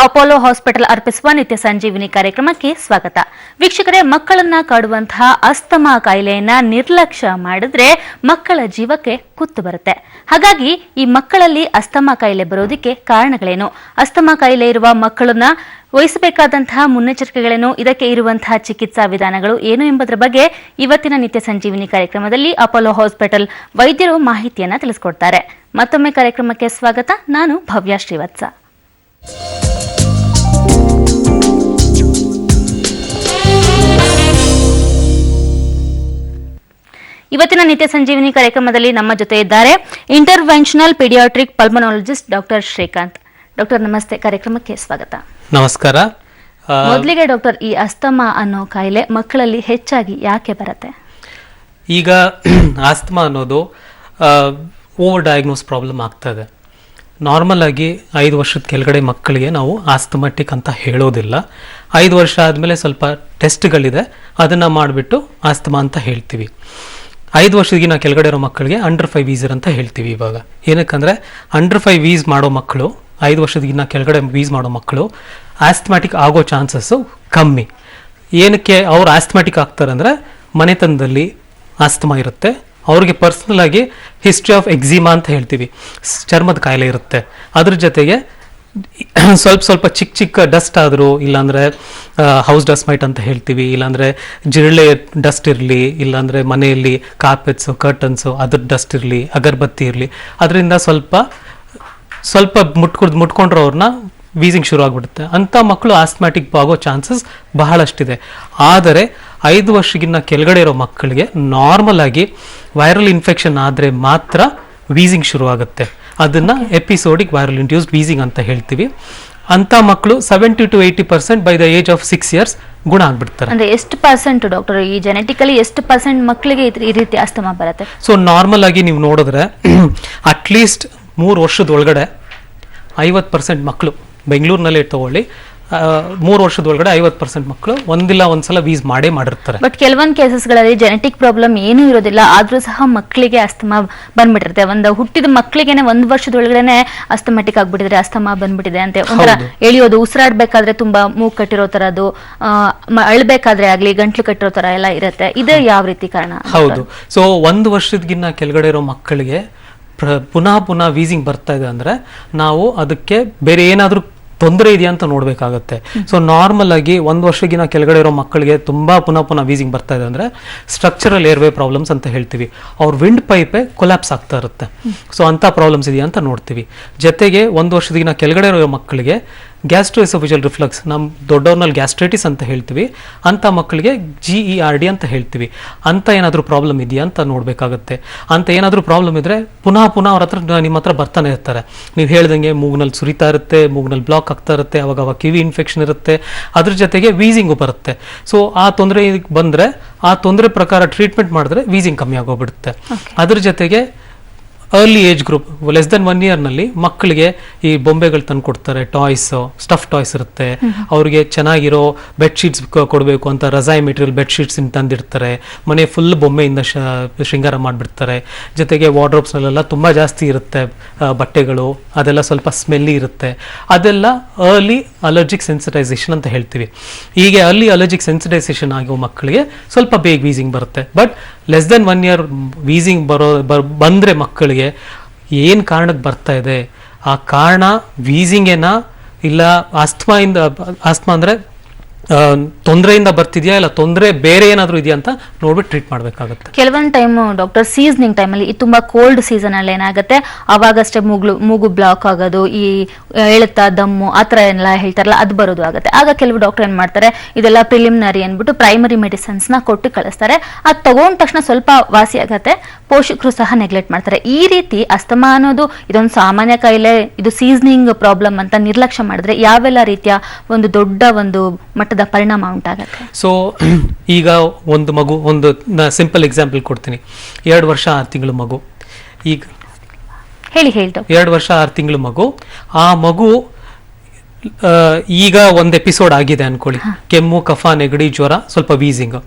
Apollo hospital ಅರ್ಪಿಸುವ ನಿತ್ಯ ಸಂಜೀವಿನಿ ಕಾರ್ಯಕ್ರಮಕ್ಕೆ ಸ್ವಾಗತ. ವೀಕ್ಷಕರೇ, ಮಕ್ಕಳನ್ನ ಕಾಡುವಂತಹ ಅಸ್ತಮಾ ಕಾಯಿಲೆಯನ್ನ ನಿರ್ಲಕ್ಷ್ಯ ಮಾಡಿದ್ರೆ ಮಕ್ಕಳ ಜೀವಕ್ಕೆ ಕುತ್ತು ಬರುತ್ತೆ. ಹಾಗಾಗಿ ಈ ಮಕ್ಕಳಲ್ಲಿ ಅಸ್ತಮಾ ಕಾಯಿಲೆ ಬರೋದಕ್ಕೆ ಕಾರಣಗಳೇನು, ಅಸ್ತಮಾ ಕಾಯಿಲೆ ಇರುವ ಮಕ್ಕಳನ್ನ ವಹಿಸಬೇಕಾದಂತಹ ಮುನ್ನೆಚ್ಚರಿಕೆಗಳೇನು, ಇದಕ್ಕೆ ಇರುವಂತಹ ಚಿಕಿತ್ಸಾ ವಿಧಾನಗಳು ಏನು ಎಂಬುದರ ಬಗ್ಗೆ ಇವತ್ತಿನ ನಿತ್ಯ ಸಂಜೀವಿನಿ ಕಾರ್ಯಕ್ರಮದಲ್ಲಿ ಅಪೋಲೋ ಹಾಸ್ಪಿಟಲ್ ವೈದ್ಯರು ಮಾಹಿತಿಯನ್ನ ತಿಳಿಸಿಕೊಡ್ತಾರೆ. ಮತ್ತೊಮ್ಮೆ ಕಾರ್ಯಕ್ರಮಕ್ಕೆ ಸ್ವಾಗತ. ನಾನು ಭವ್ಯ ಶ್ರೀವತ್ಸ. ಇವತ್ತಿನ ನಿತ್ಯ ಸಂಜೀವಿನಿ ಕಾರ್ಯಕ್ರಮದಲ್ಲಿ ನಮ್ಮ ಜೊತೆ ಇದ್ದಾರೆ interventional pediatric pulmonologist doctor Srikanth. Doctor ನಮಸ್ತೆ, ಕಾರ್ಯಕ್ರಮಕ್ಕೆ ಸ್ವಾಗತ. ನಮಸ್ಕಾರ. ಮೊದಲಿಗೆ ಡಾಕ್ಟರ್, ಈ ಅಸ್ತಮಾ ಅನ್ನೋ ಕಾಯಿಲೆ ಮಕ್ಕಳಲ್ಲಿ ಹೆಚ್ಚಾಗಿ ಯಾಕೆ ಬರುತ್ತೆ? ಈಗ ಆಸ್ತಮಾ ಅನ್ನೋದು ಓವರ್ ಡಯಾಗ್ನೋಸ್ ಪ್ರಾಬ್ಲಮ್ ಆಗ್ತದೆ. ನಾರ್ಮಲ್ ಆಗಿ 5 ವರ್ಷದ ಕೆಳಗಡೆ ಮಕ್ಕಳಿಗೆ ನಾವು ಆಸ್ತಮೆಟಿಕ್ ಅಂತ ಹೇಳೋದಿಲ್ಲ. 5 ವರ್ಷ ಆದಮೇಲೆ ಸ್ವಲ್ಪ ಟೆಸ್ಟ್ಗಳಿದೆ, ಅದನ್ನು ಮಾಡಿಬಿಟ್ಟು ಆಸ್ತಮಾ ಅಂತ ಹೇಳ್ತೀವಿ. 5 ವರ್ಷದಿನ ಕೆಳಗಡೆ ಇರೋ ಮಕ್ಕಳಿಗೆ ಅಂಡರ್ 5 ವೀಸರ್ ಅಂತ ಹೇಳ್ತೀವಿ. ಇವಾಗ ಏನಕ್ಕಂದರೆ ಅಂಡರ್ 5 ವೀಸ್ ಮಾಡೋ ಮಕ್ಕಳು, 5 ವರ್ಷದಿನ ಕೆಳಗಡೆ ವೀಸ್ ಮಾಡೋ ಮಕ್ಕಳು ಆಸ್ತಮ್ಯಾಟಿಕ್ ಆಗೋ ಚಾನ್ಸಸ್ಸು ಕಮ್ಮಿ. ಏನಕ್ಕೆ ಅವ್ರು ಆಸ್ತಮ್ಯಾಟಿಕ್ ಆಗ್ತಾರೆ ಅಂದರೆ ಮನೆತನದಲ್ಲಿ ಆಸ್ತಮಾ ಇರುತ್ತೆ, ಅವ್ರಿಗೆ ಪರ್ಸ್ನಲ್ ಆಗಿ ಹಿಸ್ಟ್ರಿ ಆಫ್ ಎಕ್ಸಿಮಾ ಅಂತ ಹೇಳ್ತೀವಿ, ಚರ್ಮದ ಕಾಯಿಲೆ ಇರುತ್ತೆ. ಅದ್ರ ಜೊತೆಗೆ ಸ್ವಲ್ಪ ಚಿಕ್ಕ ಡಸ್ಟ್ ಆದರೂ, ಇಲ್ಲಾಂದರೆ ಹೌಸ್ ಡಸ್ಟ್ ಮೈಟ್ ಅಂತ ಹೇಳ್ತೀವಿ, ಇಲ್ಲಾಂದರೆ ಜಿರಳೆ ಡಸ್ಟ್ ಇರಲಿ, ಇಲ್ಲಾಂದರೆ ಮನೆಯಲ್ಲಿ ಕಾರ್ಪೆಟ್ಸು ಕರ್ಟನ್ಸು ಅದ್ರ ಡಸ್ಟ್ ಇರಲಿ, ಅಗರಬತ್ತಿ ಇರಲಿ, ಅದರಿಂದ ಸ್ವಲ್ಪ ಮುಟ್ಕೊಂಡ್ರೆ ಅವ್ರನ್ನ ವೀಸಿಂಗ್ ಶುರು ಆಗಿಬಿಡುತ್ತೆ. ಅಂಥ ಮಕ್ಕಳು ಆಸ್ತಮ್ಯಾಟಿಕ್ ಆಗೋ ಚಾನ್ಸಸ್ ಬಹಳಷ್ಟಿದೆ. ಆದರೆ 5 ವರ್ಷಕ್ಕಿಂತ ಕೆಳಗಡೆ ಇರೋ ಮಕ್ಕಳಿಗೆ ನಾರ್ಮಲ್ ಆಗಿ ವೈರಲ್ ಇನ್ಫೆಕ್ಷನ್ ಆದರೆ ಮಾತ್ರ ವೀಸಿಂಗ್ ಶುರುವಾಗುತ್ತೆ. ಅದನ್ನು ಎಪಿಸೋಡಿಕ್ ವೈರಲ್ ಇಂಡ್ಯೂಸ್ಡ್ ವೀಸಿಂಗ್ ಅಂತ ಹೇಳ್ತೀವಿ. ಅಂಥ ಮಕ್ಕಳು 70 to 80% by the age of 6 years ಗುಣ ಆಗ್ಬಿಡ್ತಾರೆ. ಅಂದ್ರೆ ಎಷ್ಟು ಪರ್ಸೆಂಟ್ ಡಾಕ್ಟರ್, ಈ ಜೆನೆಟಿಕಲಿ ಎಷ್ಟು ಪರ್ಸೆಂಟ್ ಮಕ್ಕಳಿಗೆ ಈ ರೀತಿ ಅಸ್ತಮಾ ಬರುತ್ತೆ? ಸೊ ನಾರ್ಮಲ್ ಆಗಿ ನೀವು ನೋಡಿದ್ರೆ ಅಟ್ಲೀಸ್ಟ್ 3 ವರ್ಷದೊಳಗಡೆ 50% ಮಕ್ಕಳು, ಬೆಂಗಳೂರಿನಲ್ಲೇ ತಗೊಳ್ಳಿ, 3 ವರ್ಷದೊಳಗಡೆ 50% ಮಕ್ಕಳು ಒಂದಿಲ್ಲ ಒಂದ್ಸಲ ವೀಸ್ ಮಾಡಿರ್ತಾರೆ. ಬಟ್ ಕೆಲವೊಂದು ಕೇಸಸ್ಗಳಲ್ಲಿ ಜೆನೆಟಿಕ್ ಪ್ರಾಬ್ಲಮ್ ಏನೂ ಇರೋದಿಲ್ಲ, ಆದ್ರೂ ಸಹ ಮಕ್ಕಳಿಗೆ ಅಸ್ತಮಾ ಬಂದ್ಬಿಟ್ಟಿರುತ್ತೆ. ಹುಟ್ಟಿದ ಮಕ್ಕಳಿಗೆನೆ 1 ವರ್ಷದೊಳಗಡೆ ಅಸ್ತಮ್ಯಾಟಿಕ್ ಆಗ್ಬಿಟ್ಟಿದ್ರೆ ಅಸ್ತಮಾ ಬಂದ್ಬಿಟ್ಟಿದೆ ಅಂತ ಒಂಥರ ಎಳಿಯೋದು, ಉಸಿರಾಡ್ಬೇಕಾದ್ರೆ ತುಂಬಾ ಮೂಗ್ ಕಟ್ಟಿರೋ ತರದು, ಅಳ್ಬೇಕಾದ್ರೆ ಆಗ್ಲಿ ಗಂಟ್ಲು ಕಟ್ಟಿರೋ ತರ ಎಲ್ಲ ಇರುತ್ತೆ. ಇದು ಯಾವ ರೀತಿ ಕಾರಣ? ಹೌದು. ಸೊ 1 ವರ್ಷದಗಿನ್ನ ಕೆಳಗಡೆ ಇರೋ ಮಕ್ಕಳಿಗೆ ಪುನಃ ವೀಸಿಂಗ್ ಬರ್ತಾ ಇದೆ ಅಂದ್ರೆ ನಾವು ಅದಕ್ಕೆ ಬೇರೆ ಏನಾದ್ರೂ ತೊಂದರೆ ಇದೆಯಾ ಅಂತ ನೋಡ್ಬೇಕಾಗತ್ತೆ. ಸೊ ನಾರ್ಮಲ್ ಆಗಿ 1 ವರ್ಷಕ್ಕಿಂತ ಕೆಳಗಡೆ ಇರೋ ಮಕ್ಕಳಿಗೆ ತುಂಬಾ ಪುನಃ ವೀಸಿಂಗ್ ಬರ್ತಾ ಇದೆ ಅಂದ್ರೆ ಸ್ಟ್ರಕ್ಚರಲ್ ಏರ್ವೇ ಪ್ರಾಬ್ಲಮ್ಸ್ ಅಂತ ಹೇಳ್ತೀವಿ. ಅವ್ರ ವಿಂಡ್ ಪೈಪೇ ಕೊಲ್ಯಾಪ್ಸ್ ಆಗ್ತಾ ಇರುತ್ತೆ. ಸೊ ಅಂತ ಪ್ರಾಬ್ಲಮ್ಸ್ ಇದೆಯಾ ಅಂತ ನೋಡ್ತೀವಿ. ಜೊತೆಗೆ 1 ವರ್ಷದಿನ ಕೆಳಗಡೆ ಇರೋ ಮಕ್ಕಳಿಗೆ ಗ್ಯಾಸ್ಟ್ರೋಎಸೋಫೇಜಿಯಲ್ ರಿಫ್ಲಕ್ಸ್, ನಮ್ಮ ದೊಡ್ಡವ್ರನಲ್ಲಿ ಗ್ಯಾಸ್ಟ್ರೈಟಿಸ್ ಅಂತ ಹೇಳ್ತೀವಿ, ಅಂಥ ಮಕ್ಕಳಿಗೆ GERD ಅಂತ ಹೇಳ್ತೀವಿ. ಅಂತ ಏನಾದರೂ ಪ್ರಾಬ್ಲಮ್ ಇದೆಯಾ ಅಂತ ನೋಡಬೇಕಾಗತ್ತೆ. ಅಂತ ಏನಾದರೂ ಪ್ರಾಬ್ಲಮ್ ಇದ್ದರೆ ಪುನಃ ಅವ್ರ ಹತ್ರ ನಿಮ್ಮ ಹತ್ರ ಬರ್ತಾನೆ ಇರ್ತಾರೆ. ನೀವು ಹೇಳ್ದಂಗೆ ಮೂಗ್ನಲ್ಲಿ ಸುರಿತಾ ಇರುತ್ತೆ, ಮೂಗ್ನಲ್ಲಿ ಬ್ಲಾಕ್ ಆಗ್ತಾ ಇರುತ್ತೆ, ಅವಾಗ ಕಿವಿ ಇನ್ಫೆಕ್ಷನ್ ಇರುತ್ತೆ, ಅದ್ರ ಜೊತೆಗೆ ವೀಸಿಂಗು ಬರುತ್ತೆ. ಸೊ ಆ ತೊಂದರೆ ಬಂದರೆ ಆ ತೊಂದರೆ ಪ್ರಕಾರ ಟ್ರೀಟ್ಮೆಂಟ್ ಮಾಡಿದ್ರೆ ವೀಸಿಂಗ್ ಕಮ್ಮಿ ಆಗೋಗ್ಬಿಡುತ್ತೆ. ಅದ್ರ ಜೊತೆಗೆ early age group less than 1 year ನಲ್ಲಿ ಮಕ್ಕಳಿಗೆ ಈ ಬೊಂಬೆಗಳು ತಂದು ಕೊಡ್ತಾರೆ, ಟಾಯ್ಸ್, ಸ್ಟಫ್ ಟಾಯ್ಸ್ ಇರುತ್ತೆ. ಅವ್ರಿಗೆ ಚೆನ್ನಾಗಿರೋ ಬೆಡ್ಶೀಟ್ಸ್ ಕೊಡಬೇಕು ಅಂತ ರಜಾಯಿ ಮೆಟೀರಿಯಲ್ ಬೆಡ್ಶೀಟ್ಸ್ ತಂದಿರ್ತಾರೆ. ಮನೆ ಫುಲ್ ಬೊಂಬೆಯಿಂದ ಶೃಂಗಾರ ಮಾಡಿಬಿಡ್ತಾರೆ. ಜೊತೆಗೆ ವಾರ್ಡ್ರೋಬ್ಸ್ನಲ್ಲೆಲ್ಲ ತುಂಬ ಜಾಸ್ತಿ ಇರುತ್ತೆ ಬಟ್ಟೆಗಳು, ಅದೆಲ್ಲ ಸ್ವಲ್ಪ ಸ್ಮೆಲ್ಲಿ ಇರುತ್ತೆ. ಅದೆಲ್ಲ ಅರ್ಲಿ ಅಲರ್ಜಿಕ್ ಸೆನ್ಸಿಟೈಸೇಷನ್ ಅಂತ ಹೇಳ್ತೀವಿ. ಹೀಗೆ ಅರ್ಲಿ ಅಲರ್ಜಿಕ್ ಸೆನ್ಸಿಟೈಸೇಷನ್ ಆಗೋ ಮಕ್ಕಳಿಗೆ ಸ್ವಲ್ಪ ಬೇಗ ವೀಸಿಂಗ್ ಬರುತ್ತೆ. But less than 1 year wheezing ಬಂದರೆ ಮಕ್ಕಳಿಗೆ ಏನು ಕಾರಣಕ್ಕೆ ಬರ್ತಾ ಇದೆ, ಆ ಕಾರಣ ವೀಸಿಂಗೇನಾ ಇಲ್ಲ ಆಸ್ತಮಾ ಅಂದರೆ ತೊಂದರೆಯಿಂದ ಬರ್ತಿದ್ಯಾ ಇಲ್ಲ ತೊಂದರೆ ಬೇರೆ ಏನಾದರೂ ಇದೆಯಾ ಅಂತ ನೋಡ್ಬಿಟ್ಟು ಟ್ರೀಟ್ ಮಾಡಬೇಕಾಗುತ್ತೆ. ಕೆಲವೊಂದು ಟೈಮ್ ಡಾಕ್ಟರ್ ಸೀಸನಿಂಗ್ ಟೈಮಲ್ಲಿ, ಈ ತುಂಬಾ ಕೋಲ್ಡ್ ಸೀಸನ್ ಅಲ್ಲಿ ಏನಾಗುತ್ತೆ, ಅವಾಗಷ್ಟೇ ಮೂಗು ಬ್ಲಾಕ್ ಆಗೋದು, ಈ ಎಳುತ್ತ ದಮ್ಮು ಆ ಥರ ಎಲ್ಲ ಹೇಳ್ತಾರಲ್ಲ, ಅದು ಬರೋದು ಆಗುತ್ತೆ. ಆಗ ಕೆಲವು ಡಾಕ್ಟರ್ ಏನ್ ಮಾಡ್ತಾರೆ, ಇದೆಲ್ಲ ಪ್ರಿಲಿಮಿನರಿ ಅಂದ್ಬಿಟ್ಟು ಪ್ರೈಮರಿ ಮೆಡಿಸಿನ್ಸ್ನ ಕೊಟ್ಟು ಕಳಿಸ್ತಾರೆ. ಅದು ತಗೊಂಡ ತಕ್ಷಣ ಸ್ವಲ್ಪ ವಾಸಿ ಆಗತ್ತೆ, ಪೋಷಕರು ಸಹ ನೆಗ್ಲೆಕ್ಟ್ ಮಾಡ್ತಾರೆ. ಈ ರೀತಿ ಅಸ್ತಮಾ ಅನ್ನೋದು ಇದೊಂದು ಸಾಮಾನ್ಯ ಕಾಯಿಲೆ, ಇದು ಸೀಸನಿಂಗ್ ಪ್ರಾಬ್ಲಮ್ ಅಂತ ನಿರ್ಲಕ್ಷ್ಯ ಮಾಡಿದ್ರೆ ಯಾವೆಲ್ಲ ರೀತಿಯ ಒಂದು ದೊಡ್ಡ ಒಂದು ಮಟ್ಟದ ಪರಿಣಾಮ ಉಂಟಾಗುತ್ತೆ? ಸೊ ಈಗ ಒಂದು ಮಗು, ಒಂದು ಸಿಂಪಲ್ ಎಕ್ಸಾಂಪಲ್ ಕೊಡ್ತೀನಿ. 2 ವರ್ಷ 6 ತಿಂಗಳು ಮಗು, ಈಗ ಹೇಳಿ 2 ವರ್ಷ 6 ತಿಂಗಳು ಮಗು, ಆ ಮಗು ಈಗ ಒಂದು ಎಪಿಸೋಡ್ ಆಗಿದೆ ಅನ್ಕೊಳ್ಳಿ, ಕೆಮ್ಮು, ಕಫ, ನೆಗಡಿ, ಜ್ವರ, ಸ್ವಲ್ಪ ವೀಸಿಂಗ್.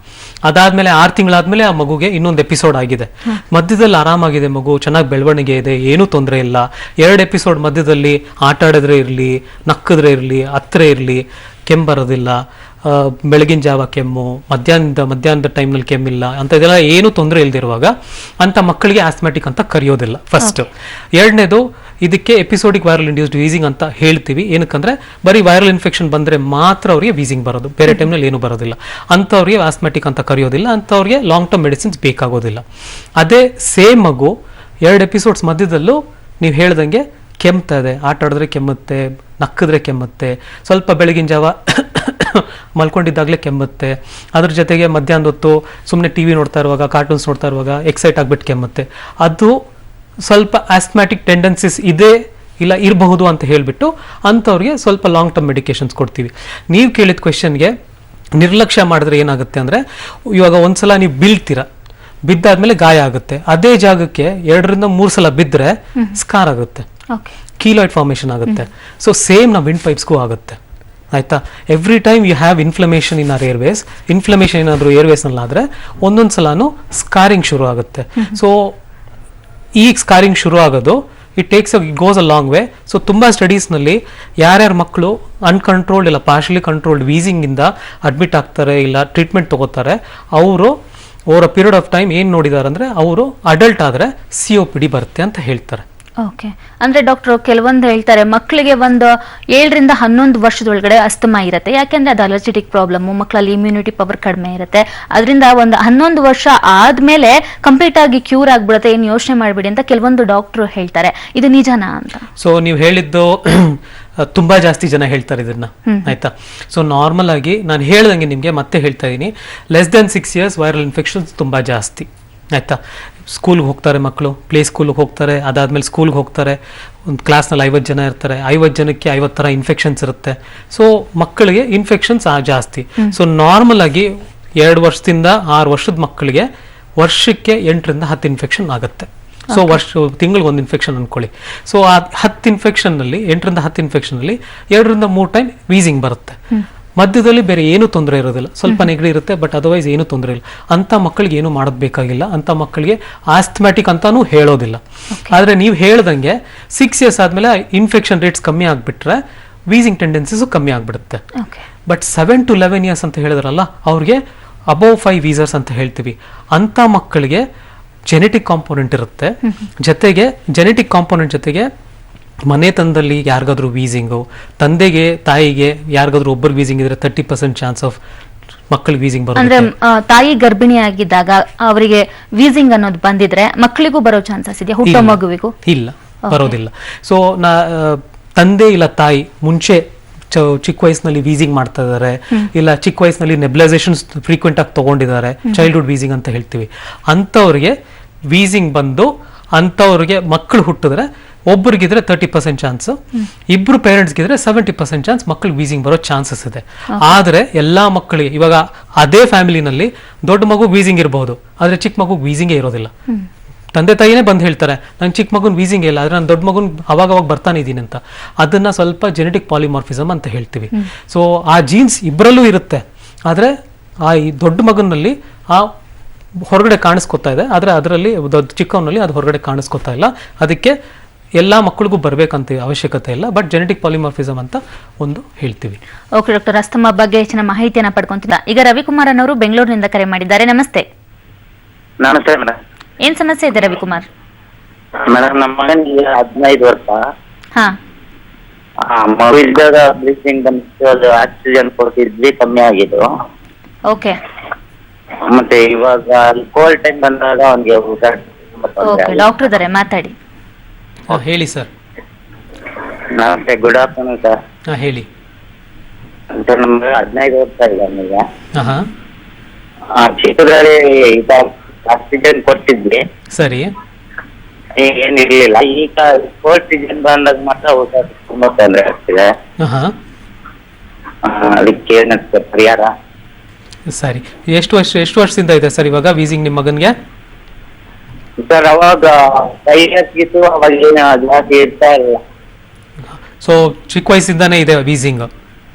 ಅದಾದ್ಮೇಲೆ 6 ತಿಂಗಳಾದ್ಮೇಲೆ ಆ ಮಗುಗೆ ಇನ್ನೊಂದು ಎಪಿಸೋಡ್ ಆಗಿದೆ. ಮಧ್ಯದಲ್ಲಿ ಆರಾಮಾಗಿದೆ, ಮಗು ಚೆನ್ನಾಗಿ ಬೆಳವಣಿಗೆ ಇದೆ, ಏನೂ ತೊಂದರೆ ಇಲ್ಲ. 2 ಎಪಿಸೋಡ್ ಮಧ್ಯದಲ್ಲಿ ಆಟ ಆಡಿದ್ರೆ ಇರಲಿ, ನಕ್ಕಿದ್ರೆ ಇರಲಿ, ಹತ್ರ ಇರಲಿ, ಕೆಮ್ಮು ಬರೋದಿಲ್ಲ, ಬೆಳಗಿನ ಜಾವ ಕೆಮ್ಮು, ಮಧ್ಯಾಹ್ನದ ಟೈಮ್ನಲ್ಲಿ ಕೆಮ್ಮಿಲ್ಲ ಅಂತ, ಇದೆಲ್ಲ ಏನು ತೊಂದರೆ ಇಲ್ದಿರುವಾಗ ಅಂತ ಮಕ್ಕಳಿಗೆ ಆಸ್ಥಮ್ಯಾಟಿಕ್ ಅಂತ ಕರೆಯೋದಿಲ್ಲ. ಫಸ್ಟ್. ಎರಡನೇದು, ಇದಕ್ಕೆ ಎಪಿಸೋಡಿಕ್ ವೈರಲ್ ಇಂಡ್ಯೂಸ್ಡ್ ವೀಸಿಂಗ್ ಅಂತ ಹೇಳ್ತೀವಿ. ಏನಕ್ಕಂದ್ರೆ ಬರೀ ವೈರಲ್ ಇನ್ಫೆಕ್ಷನ್ ಬಂದ್ರೆ ಮಾತ್ರ ಅವರಿಗೆ ವೀಸಿಂಗ್ ಬರೋದು, ಬೇರೆ ಟೈಮ್ನಲ್ಲಿ ಏನು ಬರೋದಿಲ್ಲ. ಅಂಥವ್ರಿಗೆ ಆಸ್ಥಮ್ಯಾಟಿಕ್ ಅಂತ ಕರೆಯೋದಿಲ್ಲ, ಅಂಥವ್ರಿಗೆ ಲಾಂಗ್ ಟರ್ಮ್ ಮೆಡಿಸಿನ್ಸ್ ಬೇಕಾಗೋದಿಲ್ಲ. ಅದೇ ಸೇಮ್ ಮಗು 2 ಎಪಿಸೋಡ್ಸ್ ಮಧ್ಯದಲ್ಲೂ ನೀವು ಹೇಳ್ದಂಗೆ ಕೆಮ್ತಾ ಇದೆ, ಆಟ ಆಡಿದ್ರೆ ಕೆಮ್ಮುತ್ತೆ, ನಕ್ಕಿದ್ರೆ ಕೆಮ್ಮುತ್ತೆ, ಸ್ವಲ್ಪ ಬೆಳಗಿನ ಜಾವ ಮಲ್ಕೊಂಡಿದ್ದಾಗಲೇ ಕೆಮ್ಮುತ್ತೆ, ಅದ್ರ ಜೊತೆಗೆ ಮಧ್ಯಾಹ್ನದ ಹೊತ್ತು ಸುಮ್ಮನೆ ಟಿ ವಿ ನೋಡ್ತಾ ಇರುವಾಗ, ಕಾರ್ಟೂನ್ಸ್ ನೋಡ್ತಾ ಇರುವಾಗ ಎಕ್ಸೈಟ್ ಆಗಿಬಿಟ್ಟು ಕೆಮ್ಮುತ್ತೆ, ಅದು ಸ್ವಲ್ಪ ಆಸ್ಥಮ್ಯಾಟಿಕ್ ಟೆಂಡೆನ್ಸಿಸ್ ಇದೆ ಇಲ್ಲ ಇರಬಹುದು ಅಂತ ಹೇಳಿಬಿಟ್ಟು ಅಂಥವ್ರಿಗೆ ಸ್ವಲ್ಪ ಲಾಂಗ್ ಟರ್ಮ್ ಮೆಡಿಕೇಶನ್ಸ್ ಕೊಡ್ತೀವಿ. ನೀವು ಕೇಳಿದ ಕ್ವೆಶನ್ಗೆ ನಿರ್ಲಕ್ಷ್ಯ ಮಾಡಿದ್ರೆ ಏನಾಗುತ್ತೆ ಅಂದರೆ, ಇವಾಗ ಒಂದ್ಸಲ ನೀವು ಬಿದ್ದಾದ್ಮೇಲೆ ಗಾಯ ಆಗುತ್ತೆ, ಅದೇ ಜಾಗಕ್ಕೆ 2 ರಿಂದ 3 ಸಲ ಬಿದ್ದರೆ ಸ್ಕಾರ್ ಆಗುತ್ತೆ, ಕೀಲಾಯ್ಡ್ ಫಾರ್ಮೇಷನ್ ಆಗುತ್ತೆ. ಸೊ ಸೇಮ್ ನಾವು ವಿಂಡ್ ಪೈಪ್ಸ್ಗೂ ಆಗುತ್ತೆ. ಆಯ್ತಾ? Every time you have inflammation in our airways, inflammation ಏನಾದರೂ ಏರ್ವೇಸ್ನಲ್ಲಾದರೆ ಒಂದೊಂದು ಸಲನೂ ಸ್ಕಾರಿಂಗ್ ಶುರು ಆಗುತ್ತೆ. ಸೊ ಈ ಸ್ಕಾರಿಂಗ್ ಶುರು ಆಗೋದು it goes a long way. So ತುಂಬ ಸ್ಟಡೀಸ್ನಲ್ಲಿ ಯಾರ್ಯಾರ ಮಕ್ಕಳು ಅನ್ಕಂಟ್ರೋಲ್ಡ್ ಇಲ್ಲ ಪಾರ್ಷಲಿ ಕಂಟ್ರೋಲ್ಡ್ ವೀಸಿಂಗಿಂದ ಅಡ್ಮಿಟ್ ಆಗ್ತಾರೆ ಇಲ್ಲ ಟ್ರೀಟ್ಮೆಂಟ್ ತಗೋತಾರೆ, ಅವರು over a period of time ಏನು ನೋಡಿದ್ದಾರೆ ಅಂದರೆ, ಅವರು ಅಡಲ್ಟ್ ಆದರೆ COPD ಬರುತ್ತೆ ಅಂತ ಹೇಳ್ತಾರೆ. ಓಕೆ. ಅಂದ್ರೆ ಡಾಕ್ಟರ್ ಕೆಲವೊಂದು ಹೇಳ್ತಾರೆ ಮಕ್ಕಳಿಗೆ ಒಂದು 7 ರಿಂದ 11 ವರ್ಷದೊಳಗಡೆ ಅಸ್ತಮಾ ಇರುತ್ತೆ, ಯಾಕೆಂದ್ರೆ ಅದು ಅಲರ್ಜಿಟಿಕ್ ಪ್ರಾಬ್ಲಮ್, ಮಕ್ಕಳಲ್ಲಿ ಇಮ್ಯುನಿಟಿ ಪವರ್ ಕಡಿಮೆ ಇರುತ್ತೆ, ಅದರಿಂದ ಒಂದು 11 ವರ್ಷ ಆದ್ಮೇಲೆ ಕಂಪ್ಲೀಟ್ ಆಗಿ ಕ್ಯೂರ್ ಆಗ್ಬಿಡುತ್ತೆ, ಏನು ಯೋಚನೆ ಮಾಡಬೇಡಿ ಅಂತ ಕೆಲವೊಂದು ಡಾಕ್ಟರ್ ಹೇಳ್ತಾರೆ. ಇದು ನಿಜನಾ ಅಂತ? ಸೊ ನೀವು ಹೇಳಿದ್ದು ತುಂಬಾ ಜಾಸ್ತಿ ಜನ ಹೇಳ್ತಾರೆ ಇದನ್ನ. ಆಯ್ತಾ? ಸೊ ನಾರ್ಮಲ್ ಆಗಿ ನಾನು ಹೇಳ್ದಂಗೆ ನಿಮಗೆ ಮತ್ತೆ ಹೇಳ್ತಾ ಇದ್ದೀನಿ, less than 6 years viral infections ತುಂಬಾ ಜಾಸ್ತಿ. ಆಯ್ತಾ? ಸ್ಕೂಲ್ಗೆ ಹೋಗ್ತಾರೆ ಮಕ್ಕಳು, ಪ್ಲೇ ಸ್ಕೂಲ್ಗೆ ಹೋಗ್ತಾರೆ, ಅದಾದ್ಮೇಲೆ ಸ್ಕೂಲ್ಗೆ ಹೋಗ್ತಾರೆ, ಒಂದು ಕ್ಲಾಸ್ನಲ್ಲಿ 50 ಜನ ಇರ್ತಾರೆ, 50 ಜನಕ್ಕೆ 50 ಥರ ಇನ್ಫೆಕ್ಷನ್ಸ್ ಇರುತ್ತೆ. ಸೊ ಮಕ್ಕಳಿಗೆ ಇನ್ಫೆಕ್ಷನ್ಸ್ ಜಾಸ್ತಿ. ಸೊ ನಾರ್ಮಲ್ ಆಗಿ 2 ವರ್ಷದಿಂದ 6 ವರ್ಷದ ಮಕ್ಕಳಿಗೆ ವರ್ಷಕ್ಕೆ 8 ರಿಂದ 10 ಇನ್ಫೆಕ್ಷನ್ ಆಗುತ್ತೆ. ಸೊ ತಿಂಗಳಿಗೆ 1 ಇನ್ಫೆಕ್ಷನ್ ಅನ್ಕೊಳ್ಳಿ. ಸೊ ಆ 10 ಇನ್ಫೆಕ್ಷನ್ನಲ್ಲಿ 8 ರಿಂದ 10 ಇನ್ಫೆಕ್ಷನ್ನಲ್ಲಿ 2 ರಿಂದ 3 ಟೈಮ್ ವೀಸಿಂಗ್ ಬರುತ್ತೆ. ಮಧ್ಯದಲ್ಲಿ ಬೇರೆ ಏನೂ ತೊಂದರೆ ಇರೋದಿಲ್ಲ, ಸ್ವಲ್ಪ ನೆಗಡಿ ಇರುತ್ತೆ, ಬಟ್ ಅದರ್ವೈಸ್ ಏನೂ ತೊಂದರೆ ಇಲ್ಲ. ಅಂಥ ಮಕ್ಕಳಿಗೆ ಏನು ಮಾಡೋದು ಬೇಕಾಗಿಲ್ಲ, ಅಂಥ ಮಕ್ಕಳಿಗೆ ಆಸ್ಥಮ್ಯಾಟಿಕ್ ಅಂತಾನೂ ಹೇಳೋದಿಲ್ಲ. ಆದರೆ ನೀವು ಹೇಳ್ದಂಗೆ 6 years ಆದಮೇಲೆ ಇನ್ಫೆಕ್ಷನ್ ರೇಟ್ಸ್ ಕಮ್ಮಿ ಆಗಿಬಿಟ್ರೆ ವೀಸಿಂಗ್ ಟೆಂಡೆನ್ಸೀಸು ಕಮ್ಮಿ ಆಗಿಬಿಡುತ್ತೆ. ಬಟ್ 7 to 11 years ಅಂತ ಹೇಳಿದ್ರಲ್ಲ, ಅವ್ರಿಗೆ ಅಬೌವ್ 5 ವೀಸರ್ಸ್ ಅಂತ ಹೇಳ್ತೀವಿ. ಅಂಥ ಮಕ್ಕಳಿಗೆ ಜೆನೆಟಿಕ್ ಕಾಂಪೋನೆಂಟ್ ಇರುತ್ತೆ, ಜೊತೆಗೆ ಜೆನೆಟಿಕ್ ಕಾಂಪೋನೆಂಟ್ ಜೊತೆಗೆ ಮನೆತನದಲ್ಲಿ ಯಾರಿಗಾದ್ರೂ ವೀಸಿಂಗು, ತಂದೆಗೆ ತಾಯಿಗೆ ಯಾರಿಗಾದ್ರೂ ಒಬ್ಬರು ವೀಸಿಂಗ್ ಇದ್ರೆ 30% ಚಾನ್ಸ್ ಆಫ್ ಮಕ್ಕಳಿಗೆ ವೀಸಿಂಗ್ ಬರುತ್ತೆ. ಅಂದ್ರೆ ತಾಯಿ ಗರ್ಭಿಣಿ ಆಗಿದ್ದಾಗ ಅವರಿಗೆ ವೀಸಿಂಗ್ ಅನ್ನೋದು ಬಂದಿದ್ರೆ ಮಕ್ಕಳಿಗೂ ಬರೋ ಚಾನ್ಸಸ್ ಇದೆಯಾ, ಹುಟ್ಟೋ ಮಗುವಿಗೂ? ಇಲ್ಲ, ಬರೋದಿಲ್ಲ. ಸೊ ತಂದೆ ಇಲ್ಲ ತಾಯಿ ಮುಂಚೆ ಚಿಕ್ಕ ವಯಸ್ಸಿನಲ್ಲಿ ವೀಸಿಂಗ್ ಮಾಡ್ತಾ ಇದ್ದಾರೆ, ಇಲ್ಲ ಚಿಕ್ಕ ವಯಸ್ಸಿನಲ್ಲಿ ನೆಬ್ಲೈಸೇಷನ್ ಫ್ರೀಕ್ವೆಂಟ್ ಆಗಿ ತಗೊಂಡಿದ್ದಾರೆ, ಚೈಲ್ಡ್ಹುಡ್ ವೀಸಿಂಗ್ ಅಂತ ಹೇಳ್ತೀವಿ, ಅಂಥವ್ರಿಗೆ ವೀಸಿಂಗ್ ಬಂದು ಅಂಥವ್ರಿಗೆ ಮಕ್ಕಳು ಹುಟ್ಟಿದ್ರೆ ಒಬ್ಬರಿಗಿದ್ರೆ 30% ಚಾನ್ಸ್, ಇಬ್ರು ಪೇರೆಂಟ್ಸ್ಗಿದ್ರೆ 70% ಚಾನ್ಸ್ ಮಕ್ಕಳಿಗೆ ವೀಸಿಂಗ್ ಬರೋ ಚಾನ್ಸಸ್ ಇದೆ. ಆದರೆ ಎಲ್ಲಾ ಮಕ್ಕಳಿಗೆ ಇವಾಗ ಅದೇ ಫ್ಯಾಮಿಲಿನಲ್ಲಿ ದೊಡ್ಡ ಮಗು ವೀಸಿಂಗ್ ಇರಬಹುದು, ಆದ್ರೆ ಚಿಕ್ಕ ಮಗು ವೀಸಿಂಗೇ ಇರೋದಿಲ್ಲ. ತಂದೆ ತಾಯಿನೇ ಬಂದು ಹೇಳ್ತಾರೆ ನಂಗೆ ಚಿಕ್ಕ ಮಗುನ್ ವೀಸಿಂಗ್ ಇಲ್ಲ, ಆದ್ರೆ ನಾನು ದೊಡ್ಡ ಮಗುನ್ ಅವಾಗ ಬರ್ತಾನೆ ಇದ್ದೀನಿ ಅಂತ. ಅದನ್ನ ಸ್ವಲ್ಪ ಜೆನೆಟಿಕ್ ಪಾಲಿಮಾರ್ಫಿಸಮ್ ಅಂತ ಹೇಳ್ತೀವಿ. ಸೊ ಆ ಜೀನ್ಸ್ ಇಬ್ಬರಲ್ಲೂ ಇರುತ್ತೆ, ಆದ್ರೆ ಆ ಈ ದೊಡ್ಡ ಮಗನಲ್ಲಿ ಆ ಹೊರಗಡೆ ಕಾಣಿಸ್ಕೊತಾ ಇದೆ, ಆದ್ರೆ ಅದರಲ್ಲಿ ದೊಡ್ಡ ಚಿಕ್ಕವನಲ್ಲಿ ಅದು ಹೊರಗಡೆ ಕಾಣಿಸ್ಕೊತಾ ಇಲ್ಲ. ಅದಕ್ಕೆ ಎಲ್ಲಾ ಮಕ್ಕಳಿಗೂ ಬರ್ಬೇಕಂತ ಅವಶ್ಯಕತೆ ಇಲ್ಲ, ಬಟ್ ಜೆನೆಟಿಕ್ ಪಾಲಿಮಾರ್ಫಿಸಮ್ ಅಂತ ಒಂದು ಹೇಳ್ತೀವಿ. ಓಕೆ ಡಾಕ್ಟರ್, ಅಸ್ತಮಾ ಬಗ್ಗೆ ಹೆಚ್ಚಿನ ಮಾಹಿತಿಯನ್ನ ಪಡ್ಕೊಂತಿದ್ದ. ಈಗ ರವಿಕುಮಾರ್ ಅನ್ನೋರು ಬೆಂಗಳೂರಿನಿಂದ ಕರೆ ಮಾಡಿದ್ದಾರೆ. ನಮಸ್ತೆ. ನಮಸ್ತೆ ಮೇಡಮ್. ಏನ್ ಸಮಸ್ಯೆ ಇದೆ ರವಿಕುಮಾರ್? ಮೇಡಮ್, ನಮ್ಮ ಮಗನಿಗೆ 15 ವರ್ಷ. ಹಾ, ಮಗು ಇದ್ದಾಗ ಬ್ಲೀಚಿಂಗ್ ಬಂದು ಅದು ಆಕ್ಸಿಜನ್ ಕೊಡ್ತಿದ್ವಿ, ಕಮ್ಮಿ ಆಗಿದ್ದು. ಓಕೆ. ಮತ್ತೆ ಇವಾಗ ಕೋಲ್ಡ್ ಟೈಮ್ ಬಂದಾಗ ಅವನಿಗೆ ಓಕೆ, ಡಾಕ್ಟರ್ ಇದ್ದಾರೆ, ಮಾತಾಡಿ. ಹೇಳಿ ಸರ್. ನಮಸ್ತೆ, ಗುಡ್ ಆಫ್ಟರ್ನೂನ್ ಸರ್. ಹೇಳಿ. ನಮ್ಗೆ 15 ವರ್ಷ ಇದೆ ಅವನಿಗೆ. ಚಿಕ್ಕದ್ರಲ್ಲಿ ಆಕ್ಸಿಜನ್ ಕೊಡ್ತಿದ್ವಿ, ಸರಿ, ಏನಿರ್ಲಿಲ್ಲ. ಈಗ ಕೋಲ್ಡ್ ಸೀಸನ್ ಬಂದಾಗ ಮಾತ್ರ ಊಟ ತುಂಬಾ ತೊಂದರೆ ಆಗ್ತಿದೆ. ಅದಕ್ಕೆ ಏನಂತ ಪರಿಹಾರ? ಸರಿ, ಎಷ್ಟು ವರ್ಷದಿಂದ ಇದೆ ಸರ್ ಇವಾಗ ವೀಸಿಂಗ್ ನಿಮ್ಮ ಮಗನ್ಗೆ? ಸರ್ ಅವಾಗ 5 years ಇತ್ತು, ಅವಾಗ ಜಾಸ್ತಿ ಇರ್ತಾ ಇಲ್ಲ. ಸೊ ಚಿಕ್ಕ ವಯಸ್ಸಿಂದಾನೇ ಇದೆ ವೀಸಿಂಗ್.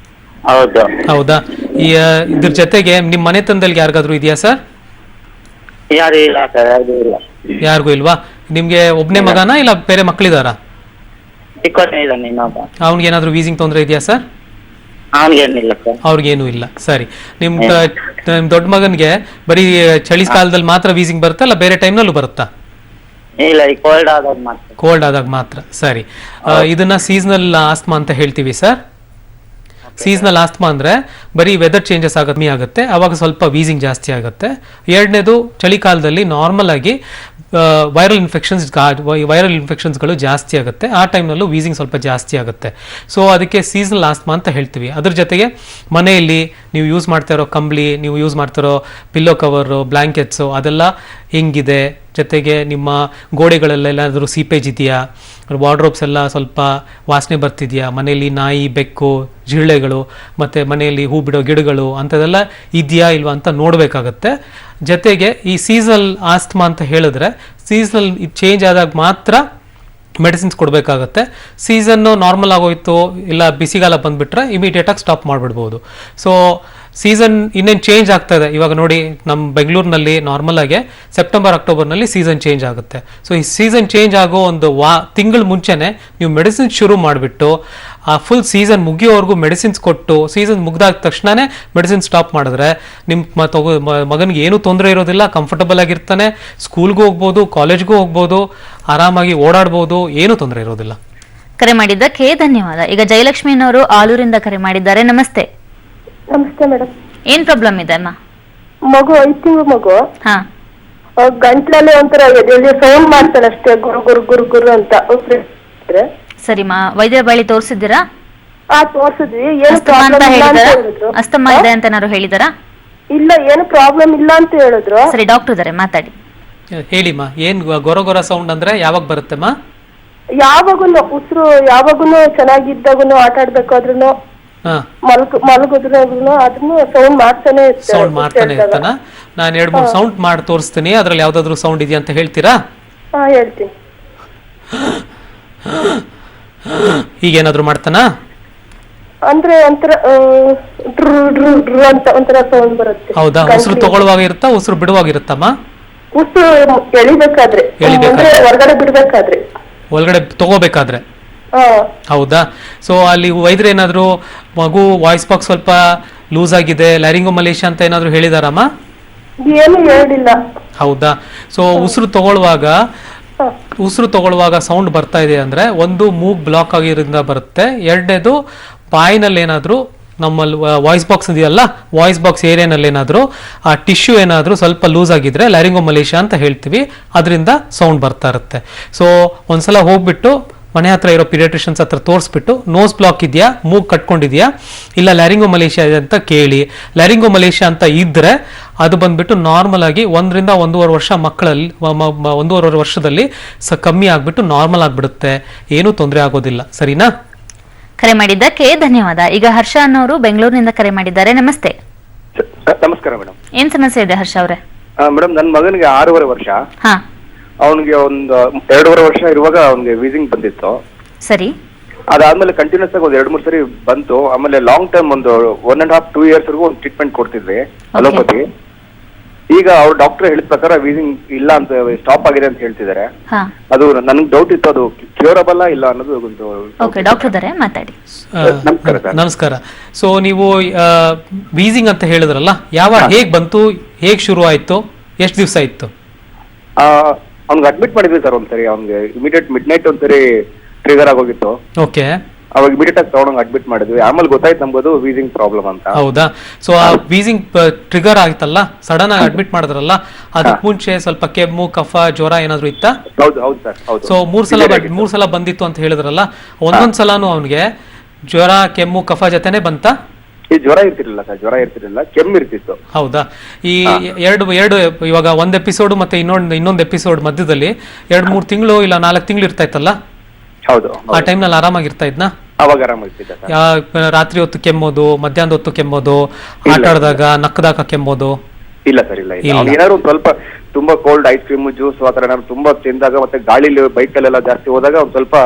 ಹೌದು. ಹೌದಾ? ಇದ್ರ ಜೊತೆಗೆ ನಿಮ್ಮ ಮನೆತನದಲ್ಲಿ ಯಾರಿಗಾದ್ರೂ ಇದೆಯಾ ಸರ್? ಯಾರು ಇಲ್ಲ ಸರ್, ಯಾರು ಇಲ್ಲ. ಯಾರಿಗೂ ಇಲ್ವಾ? ನಿಮ್ಗೆ ಒಬ್ನೇ ಮಗನಾ ಇಲ್ಲ ಬೇರೆ ಮಕ್ಕಳಿದಾರಾ? ಚಿಕ್ಕವನೇ ಇದ್ದಾನೆ ಇನ್ನೊಬ್ಬ. ಅವ್ನಿಗೆ ಏನಾದ್ರು ವೀಸಿಂಗ್ ತೊಂದರೆ ಇದೆಯಾ ಸರ್? ಅವನಿಗೇನಿಲ್ಲ ಸರ್. ಅವ್ರಿಗೇನು ಇಲ್ಲ. ಸರಿ. ನಿಮ್ ದೊಡ್ಡ ಮಗನ್ಗೆ ಬರೀ ಚಳಿ ಕಾಲದಲ್ಲಿ ಮಾತ್ರ ವೀಸಿಂಗ್ ಬರುತ್ತಾ ಅಲ್ಲ ಬೇರೆ ಟೈಮ್ನಲ್ಲೂ ಬರುತ್ತಾ? ಇಲ್ಲ, ಈ ಕೋಲ್ಡ್ ಆದಾಗ ಮಾತ್ರ. ಕೋಲ್ಡ್ ಆದಾಗ ಮಾತ್ರ. ಸರಿ. ಇದನ್ನ ಸೀಸನಲ್ ಆಸ್ತಮಾ ಅಂತ ಹೇಳ್ತೀವಿ ಸರ್. ಸೀಸನಲ್ ಆಸ್ತಮಾ ಅಂದ್ರೆ ಬರೀ ವೆದರ್ ಚೇಂಜಸ್ ಕಮ್ಮಿ ಆಗುತ್ತೆ, ಅವಾಗ ಸ್ವಲ್ಪ ವೀಸಿಂಗ್ ಜಾಸ್ತಿ ಆಗುತ್ತೆ. ಎರಡನೇದು ಚಳಿಕಾಲದಲ್ಲಿ ನಾರ್ಮಲ್ ಆಗಿ ವೈರಲ್ ಇನ್ಫೆಕ್ಷನ್ಸ್ಗಳು ಜಾಸ್ತಿ ಆಗುತ್ತೆ, ಆ ಟೈಮ್ನಲ್ಲೂ ವೀಸಿಂಗ್ ಸ್ವಲ್ಪ ಜಾಸ್ತಿ ಆಗುತ್ತೆ. ಸೊ ಅದಕ್ಕೆ ಸೀಸನಲ್ ಆಸ್ತಮಾ ಅಂತ ಹೇಳ್ತೀವಿ. ಅದ್ರ ಜೊತೆಗೆ ಮನೆಯಲ್ಲಿ ನೀವು ಯೂಸ್ ಮಾಡ್ತಾ ಇರೋ ಕಂಬಳಿ, ನೀವು ಯೂಸ್ ಮಾಡ್ತಿರೋ ಪಿಲ್ಲೋ ಕವರು, ಬ್ಲ್ಯಾಂಕೆಟ್ಸು ಅದೆಲ್ಲ ಹೆಂಗಿದೆ, ಜೊತೆಗೆ ನಿಮ್ಮ ಗೋಡೆಗಳೆಲ್ಲೆಲ್ಲಾದರೂ ಸೀಪೇಜ್ ಇದೆಯಾ, ವಾರ್ಡ್ರೋಬ್ಸ್ ಎಲ್ಲ ಸ್ವಲ್ಪ ವಾಸನೆ ಬರ್ತಿದೆಯಾ, ಮನೆಯಲ್ಲಿ ನಾಯಿ, ಬೆಕ್ಕು, ಜಿರಳೆಗಳು ಮತ್ತು ಮನೆಯಲ್ಲಿ ಹೂ ಬಿಡೋ ಗಿಡಗಳು ಅಂಥದ್ದೆಲ್ಲ ಇದೆಯಾ ಇಲ್ವಾ ಅಂತ ನೋಡಬೇಕಾಗತ್ತೆ. ಜೊತೆಗೆ ಈ ಸೀಸನಲ್ ಆಸ್ತಮಾ ಅಂತ ಹೇಳಿದ್ರೆ ಸೀಸನಲ್ ಚೇಂಜ್ ಆದಾಗ ಮಾತ್ರ ಮೆಡಿಸಿನ್ಸ್ ಕೊಡಬೇಕಾಗತ್ತೆ. ಸೀಸನ್ನು ನಾರ್ಮಲ್ ಆಗೋಯ್ತು ಇಲ್ಲ ಬಿಸಿಗಾಲ ಬಂದುಬಿಟ್ರೆ ಇಮಿಡಿಯೇಟಾಗಿ ಸ್ಟಾಪ್ ಮಾಡಿಬಿಡ್ಬೋದು. ಸೊ ಸೀಸನ್ ಇನ್ನೇನು ಚೇಂಜ್ ಆಗ್ತಾ ಇದೆ ಇವಾಗ ನೋಡಿ, ನಮ್ಮ ಬೆಂಗಳೂರಿನಲ್ಲಿ ನಾರ್ಮಲ್ ಆಗಿ ಸೆಪ್ಟೆಂಬರ್ ಅಕ್ಟೋಬರ್ನಲ್ಲಿ ಸೀಸನ್ ಚೇಂಜ್ ಆಗುತ್ತೆ. ಸೊ ಈ ಸೀಸನ್ ಚೇಂಜ್ ಆಗೋ ಒಂದು ತಿಂಗಳು ಮುಂಚೆನೆ ನೀವು ಮೆಡಿಸಿನ್ಸ್ ಶುರು ಮಾಡಿಬಿಟ್ಟು ಆ ಫುಲ್ ಸೀಸನ್ ಮುಗಿಯೋವರೆಗೂ ಮೆಡಿಸಿನ್ಸ್ ಕೊಟ್ಟು ಸೀಸನ್ ಮುಗ್ದಾದ ತಕ್ಷಣನೇ ಮೆಡಿಸಿನ್ ಸ್ಟಾಪ್ ಮಾಡಿದ್ರೆ ನಿಮ್ಮ ಮಗನಿಗೆ ಏನೂ ತೊಂದರೆ ಇರೋದಿಲ್ಲ, ಕಂಫರ್ಟಬಲ್ ಆಗಿರ್ತಾನೆ, ಸ್ಕೂಲ್ಗೂ ಹೋಗ್ಬೋದು, ಕಾಲೇಜ್ಗೂ ಹೋಗ್ಬೋದು, ಆರಾಮಾಗಿ ಓಡಾಡ್ಬೋದು, ಏನೂ ತೊಂದರೆ ಇರೋದಿಲ್ಲ. ಕರೆ ಮಾಡಿದ್ದಕ್ಕೆ ಧನ್ಯವಾದ. ಈಗ ಜಯಲಕ್ಷ್ಮಿನವರು ಆಲೂರಿಂದ ಕರೆ ಮಾಡಿದ್ದಾರೆ. ನಮಸ್ತೆ. ನಮಸ್ತೆ ಮೇಡಮ್. ಏನ್ ಪ್ರಾಬ್ಲಮ್ ಇದೆ ಅಮ್ಮ? ಮಗು 5 ತಿಂಗಳು ಮಗು. ಹಾ. ಗಂಟ್ಲಲ್ಲಿ ಒಂಥರ ಎದೆ ಸೌಂಡ್ ಮಾಡ್ತಾನೆ ಅಷ್ಟೇ, ಗುರು ಗುರು ಗುರು ಗುರು ಅಂತ. ಸರಿಮಾ, ವೈದ್ಯರ ಬಳಿ ತೋರಿಸಿದ್ದೀರಾ? ತೋರ್ಸಿದ್ವಿ. ಏನು ಪ್ರಾಬ್ಲಮ್ ಇಲ್ಲ ಅಂತ ಹೇಳಿದ್ರು. ಅಸ್ತಮಾ ಇದೆ ಅಂತ ಏನಾದ್ರು ಹೇಳಿದಾರಾ? ಇಲ್ಲ, ಏನು ಪ್ರಾಬ್ಲಮ್ ಇಲ್ಲ ಅಂತ ಹೇಳಿದ್ರು. ಸರಿ, ಡಾಕ್ಟರ್ ಇದಾರೆ, ಮಾತಾಡಿ. ಹೇಳಿಮ್ಮ, ಏನ್ ಗೊರ ಸೌಂಡ್ ಅಂದ್ರೆ ಯಾವಾಗ ಬರುತ್ತೆಮ್ಮ? ಯಾವಾಗೂನು ಉಸಿರು, ಯಾವಾಗೂನು ಚೆನ್ನಾಗಿದ್ದಾಗೂನು ಆಟ ಆಡ್ಬೇಕಾದ್ರೂ ಮಲಗಿದ್ರೂ ಅದನ್ನು ಸೌಂಡ್ ಮಾಡ್ತಾನೆ ಇರ್ತಾನ. ನಾನು 2-3 ಸೌಂಡ್ ಮಾಡಿ ತೋರಿಸ್ತೀನಿ, ಅದ್ರಲ್ಲಿ ಯಾವ್ದಾದ್ರು ಸೌಂಡ್ ಇದೆಯಾ ಅಂತ ಹೇಳ್ತೀರಾ? ಹೇಳ್ತೀನಿ. ಈಗೇನಾದ್ರು ಮಾಡ್ತಾನಾ? ಅಂದ್ರೆ ಒಂಥರ ಅಂತ ಒಂಥರ ಸೌಂಡ್ ಬರುತ್ತೆ. ಹೌದಾ? ಉಸಿರು ತಗೊಳ್ಳುವಾಗ ಇರುತ್ತಾ, ಉಸಿರು ಬಿಡುವಾಗ ಇರುತ್ತಮ್ಮ? ಉಸಿರು ಎಳಿಬೇಕಾದ್ರೆ, ಹೊರಗಡೆ ಬಿಡ್ಬೇಕಾದ್ರೆ, ಒಳಗಡೆ ತಗೋಬೇಕಾದ್ರೆ. ಹೌದಾ? ಸೊ ಅಲ್ಲಿ ವೈದ್ಯರು ಏನಾದ್ರು ಮಗು ವಾಯ್ಸ್ ಬಾಕ್ಸ್ ಸ್ವಲ್ಪ ಲೂಸ್ ಆಗಿದೆ, ಲ್ಯಾರಿಂಗೋಮಲೇಷಿಯಾ ಅಂತ ಏನಾದ್ರು ಹೇಳಿದಾರಮ್ಮ? ಏನು ಹೇಳಿಲ್ಲ. ಹೌದಾ? ಸೊ ಉಸಿರು ತಗೊಳ್ಳುವಾಗ ಸೌಂಡ್ ಬರ್ತಾ ಇದೆ ಅಂದ್ರೆ ಒಂದು ಮೂಗ್ ಬ್ಲಾಕ್ ಆಗಿರೋದ್ರಿಂದ ಬರುತ್ತೆ. ಎರಡನೇದು ಬಾಯಿನಲ್ಲಿ ಏನಾದ್ರು ನಮ್ಮಲ್ಲಿ ವಾಯ್ಸ್ ಬಾಕ್ಸ್ ಇದೆಯಲ್ಲ, ವಾಯ್ಸ್ ಬಾಕ್ಸ್ ಏರಿಯಾನಲ್ಲಿ ಏನಾದ್ರು ಆ ಟಿಶ್ಯೂ ಏನಾದ್ರು ಸ್ವಲ್ಪ ಲೂಸ್ ಆಗಿದ್ರೆ ಲ್ಯಾರಿಂಗೋಮಲೇಷಿಯಾ ಅಂತ ಹೇಳ್ತೀವಿ, ಅದರಿಂದ ಸೌಂಡ್ ಬರ್ತಾ ಇರುತ್ತೆ. ಸೊ ಒಂದ್ಸಲ ಹೋಗ್ಬಿಟ್ಟು ಮನೆ ಹತ್ರ ಇರೋ ಪೀಡಿಯಾಟ್ರಿಷಿಯನ್ಸ್ ಹತ್ರ ತೋರಿಸ್ಬಿಟ್ಟು ನೋಸ್ ಬ್ಲಾಕ್ ಇದೆಯಾ, ಮೂಗ್ ಕಟ್ಕೊಂಡಿದ್ಯಾ, ಇಲ್ಲ ಲ್ಯಾರಿಂಗೋಮಲೇಷಿಯಾ ಇದೆ ಅಂತ ಕೇಳಿ. ಲ್ಯಾರಿಂಗೋಮಲೇಷಿಯಾ ಅಂತ ಇದ್ರೆ ಅದು ಬಂದ್ಬಿಟ್ಟು ನಾರ್ಮಲ್ ಆಗಿ 1 ರಿಂದ 1.5 ವರ್ಷ ಮಕ್ಕಳಲ್ಲಿ 1.5 ವರ್ಷದಲ್ಲಿ ಕಮ್ಮಿ ಆಗ್ಬಿಟ್ಟು ನಾರ್ಮಲ್ ಆಗ್ಬಿಡುತ್ತೆ, ಏನೂ ತೊಂದರೆ ಆಗೋದಿಲ್ಲ. ಸರಿನಾ? ಕರೆ ಮಾಡಿದ್ದಕ್ಕೆ ಧನ್ಯವಾದ. ಈಗ ಹರ್ಷ ಅನ್ನೋರು ಬೆಂಗಳೂರಿನಿಂದ ಕರೆ ಮಾಡಿದ್ದಾರೆ. ನಮಸ್ತೆ. ನಮಸ್ಕಾರ ಮೇಡಮ್. ಏನ್ ಸಮಸ್ಯೆ ಇದೆ ಹರ್ಷ ಅವರೇ? ಮೇಡಮ್, ನನ್ನ ಮಗನಿಗೆ 6.5 ವರ್ಷ. ಹಾ. ಅವನಿಗೆ ಒಂದು 2.5 ವರ್ಷ ಇರುವಾಗ ಅವನಿಗೆ ವೀಸಿಂಗ್ ಬಂದಿತ್ತು. ಸರಿ. ಅದಾದ್ಮೇಲೆ ಕಂಟಿನ್ಯೂಸ್ ಆಗಿ ಒಂದು 2-3 ಸರಿ ಬಂತು. ಆಮೇಲೆ ಲಾಂಗ್ ಟೈಮ್ ಒಂದು 1.5-2 ಇಯರ್ಸ್ ವರೆಗೂ ಒಂದು ಟ್ರೀಟ್ಮೆಂಟ್ ಕೊಡ್ತಿದ್ವಿ ಅಲೋಪತಿ. ಈಗ ಅವ್ರ ಡಾಕ್ಟರ್ ಹೇಳಿದ ಪ್ರಕಾರ ವೀಸಿಂಗ್ ಇಲ್ಲ ಅಂತ, ಸ್ಟಾಪ್ ಆಗಿದೆ ಅಂತ ಹೇಳ್ತಿದ್ದಾರೆ. ಅದು ನನಗೆ ಡೌಟ್ ಇತ್ತು, ಅದು ಕ್ಯೂರಬಲ್ ಇಲ್ಲ ಅನ್ನೋದು ಒಂದು. ಓಕೆ, ಡಾಕ್ಟರ್ ಇದ್ದಾರೆ, ಮಾತಾಡಿ. ನಮಸ್ಕಾರ. ಸೊ ನೀವು ವೀಸಿಂಗ್ ಅಂತ ಹೇಳಿದ್ರಲ್ಲ, ಹೇಗ್ ಬಂತು, ಹೇಗ್ ಶುರು ಆಯ್ತು, ಎಷ್ಟು ದಿವಸ ಇತ್ತು? ಅವ್ನಿಗೆ ಅಡ್ಮಿಟ್ ಮಾಡಿದ್ವಿ ಸರ್ ಒಂದ್ಸರಿ. ಅವ್ನಿಗೆ ಇಮಿಡಿಯೇಟ್ ಮಿಡ್ ನೈಟ್ ಒಂದ್ಸರಿ ಟ್ರಿಗರ್ ಆಗೋಗಿತ್ತು. ಓಕೆ. ಅವಾಗ ಇಮಿಡಿಯೇಟ್ ಆಗಿ ತಗೊಂಡಂಗ್ ಅಡ್ಮಿಟ್ ಮಾಡಿದ್ವಿ. ಆಮೇಲೆ ಗೊತ್ತಾಯ್ತು ನಮ್ಗದು ವೀಸಿಂಗ್ ಪ್ರಾಬ್ಲಮ್ ಅಂತ. ಹೌದಾ? ಸೊ ಆ ವೀಸಿಂಗ್ ಟ್ರಿಗರ್ ಆಯ್ತಲ್ಲ, ಸಡನ್ ಆಗಿ ಅಡ್ಮಿಟ್ ಮಾಡಿದ್ರಲ್ಲ, ಅದಕ್ಕೆ ಮುಂಚೆ ಸ್ವಲ್ಪ ಕೆಮ್ಮು, ಕಫ, ಜ್ವರ ಏನಾದ್ರು ಇತ್ತಾ? ಹೌದು ಸರ್, ಹೌದು. ಸೊ 3 ಸಲ ಬಂದಿತ್ತು ಅಂತ ಹೇಳಿದ್ರಲ್ಲ, ಒಂದೊಂದ್ ಸಲಾನು ಅವನಿಗೆ ಜ್ವರ, ಕೆಮ್ಮು, ಕಫ ಜೊತೆನೆ ಬಂತ? ಈ ಜ್ವರ ಇರ್ತಿರ್ಲಿಲ್ಲ ಸರ್, ಜ್ವರ ಇರ್ತಿರ್ಲಿಲ್ಲ, ಕೆಮ್ಮು ಇರ್ತಿತ್ತು. ಹೌದಾ? ಈ ಎರಡು ಇವಾಗ ಒಂದ್ ಎಪಿಸೋಡ್ ಮತ್ತೆ ಇನ್ನೊಂದು ಎಪಿಸೋಡ್ ಮಧ್ಯದಲ್ಲಿ 2-3 ತಿಂಗಳು ಇಲ್ಲ 4 ತಿಂಗಳು ಇರ್ತಾ ಇತ್ತಲ್ಲ? ಹೌದು. ಆ ಟೈಮ್ನಲ್ಲಿ ಆರಾಮಾಗಿರ್ತಾ ಇದ್ನಾ? ಅವಾಗ ಆರಾಮಾಗಿರ್ತಿದ್ದ. ರಾತ್ರಿ ಹೊತ್ತು ಕೆಮ್ಮೋದು, ಮಧ್ಯಾಹ್ನದ ಹೊತ್ತು ಕೆಮ್ಮೋದು, ಆಟ ಆಡಿದಾಗ ನಕ್ಕದಾಗ ಕೆಮ್ಮೋದು? ಇಲ್ಲ ಸರ್, ಇಲ್ಲ. ಏನಾದ್ರು ಸ್ವಲ್ಪ ತುಂಬಾ ಕೋಲ್ಡ್ ಐಸ್ ಕ್ರೀಮ್ ಜ್ಯೂಸ್ ಆ ತರ ಏನಾದ್ರು ತುಂಬಾ ತಿಂದಾಗ ಮತ್ತೆ ಗಾಳಿಲಿ ಬೈಕಲ್ಲೆಲ್ಲ ಜಾಸ್ತಿ ಹೋದಾಗ ಒಂದ್ ಸ್ವಲ್ಪ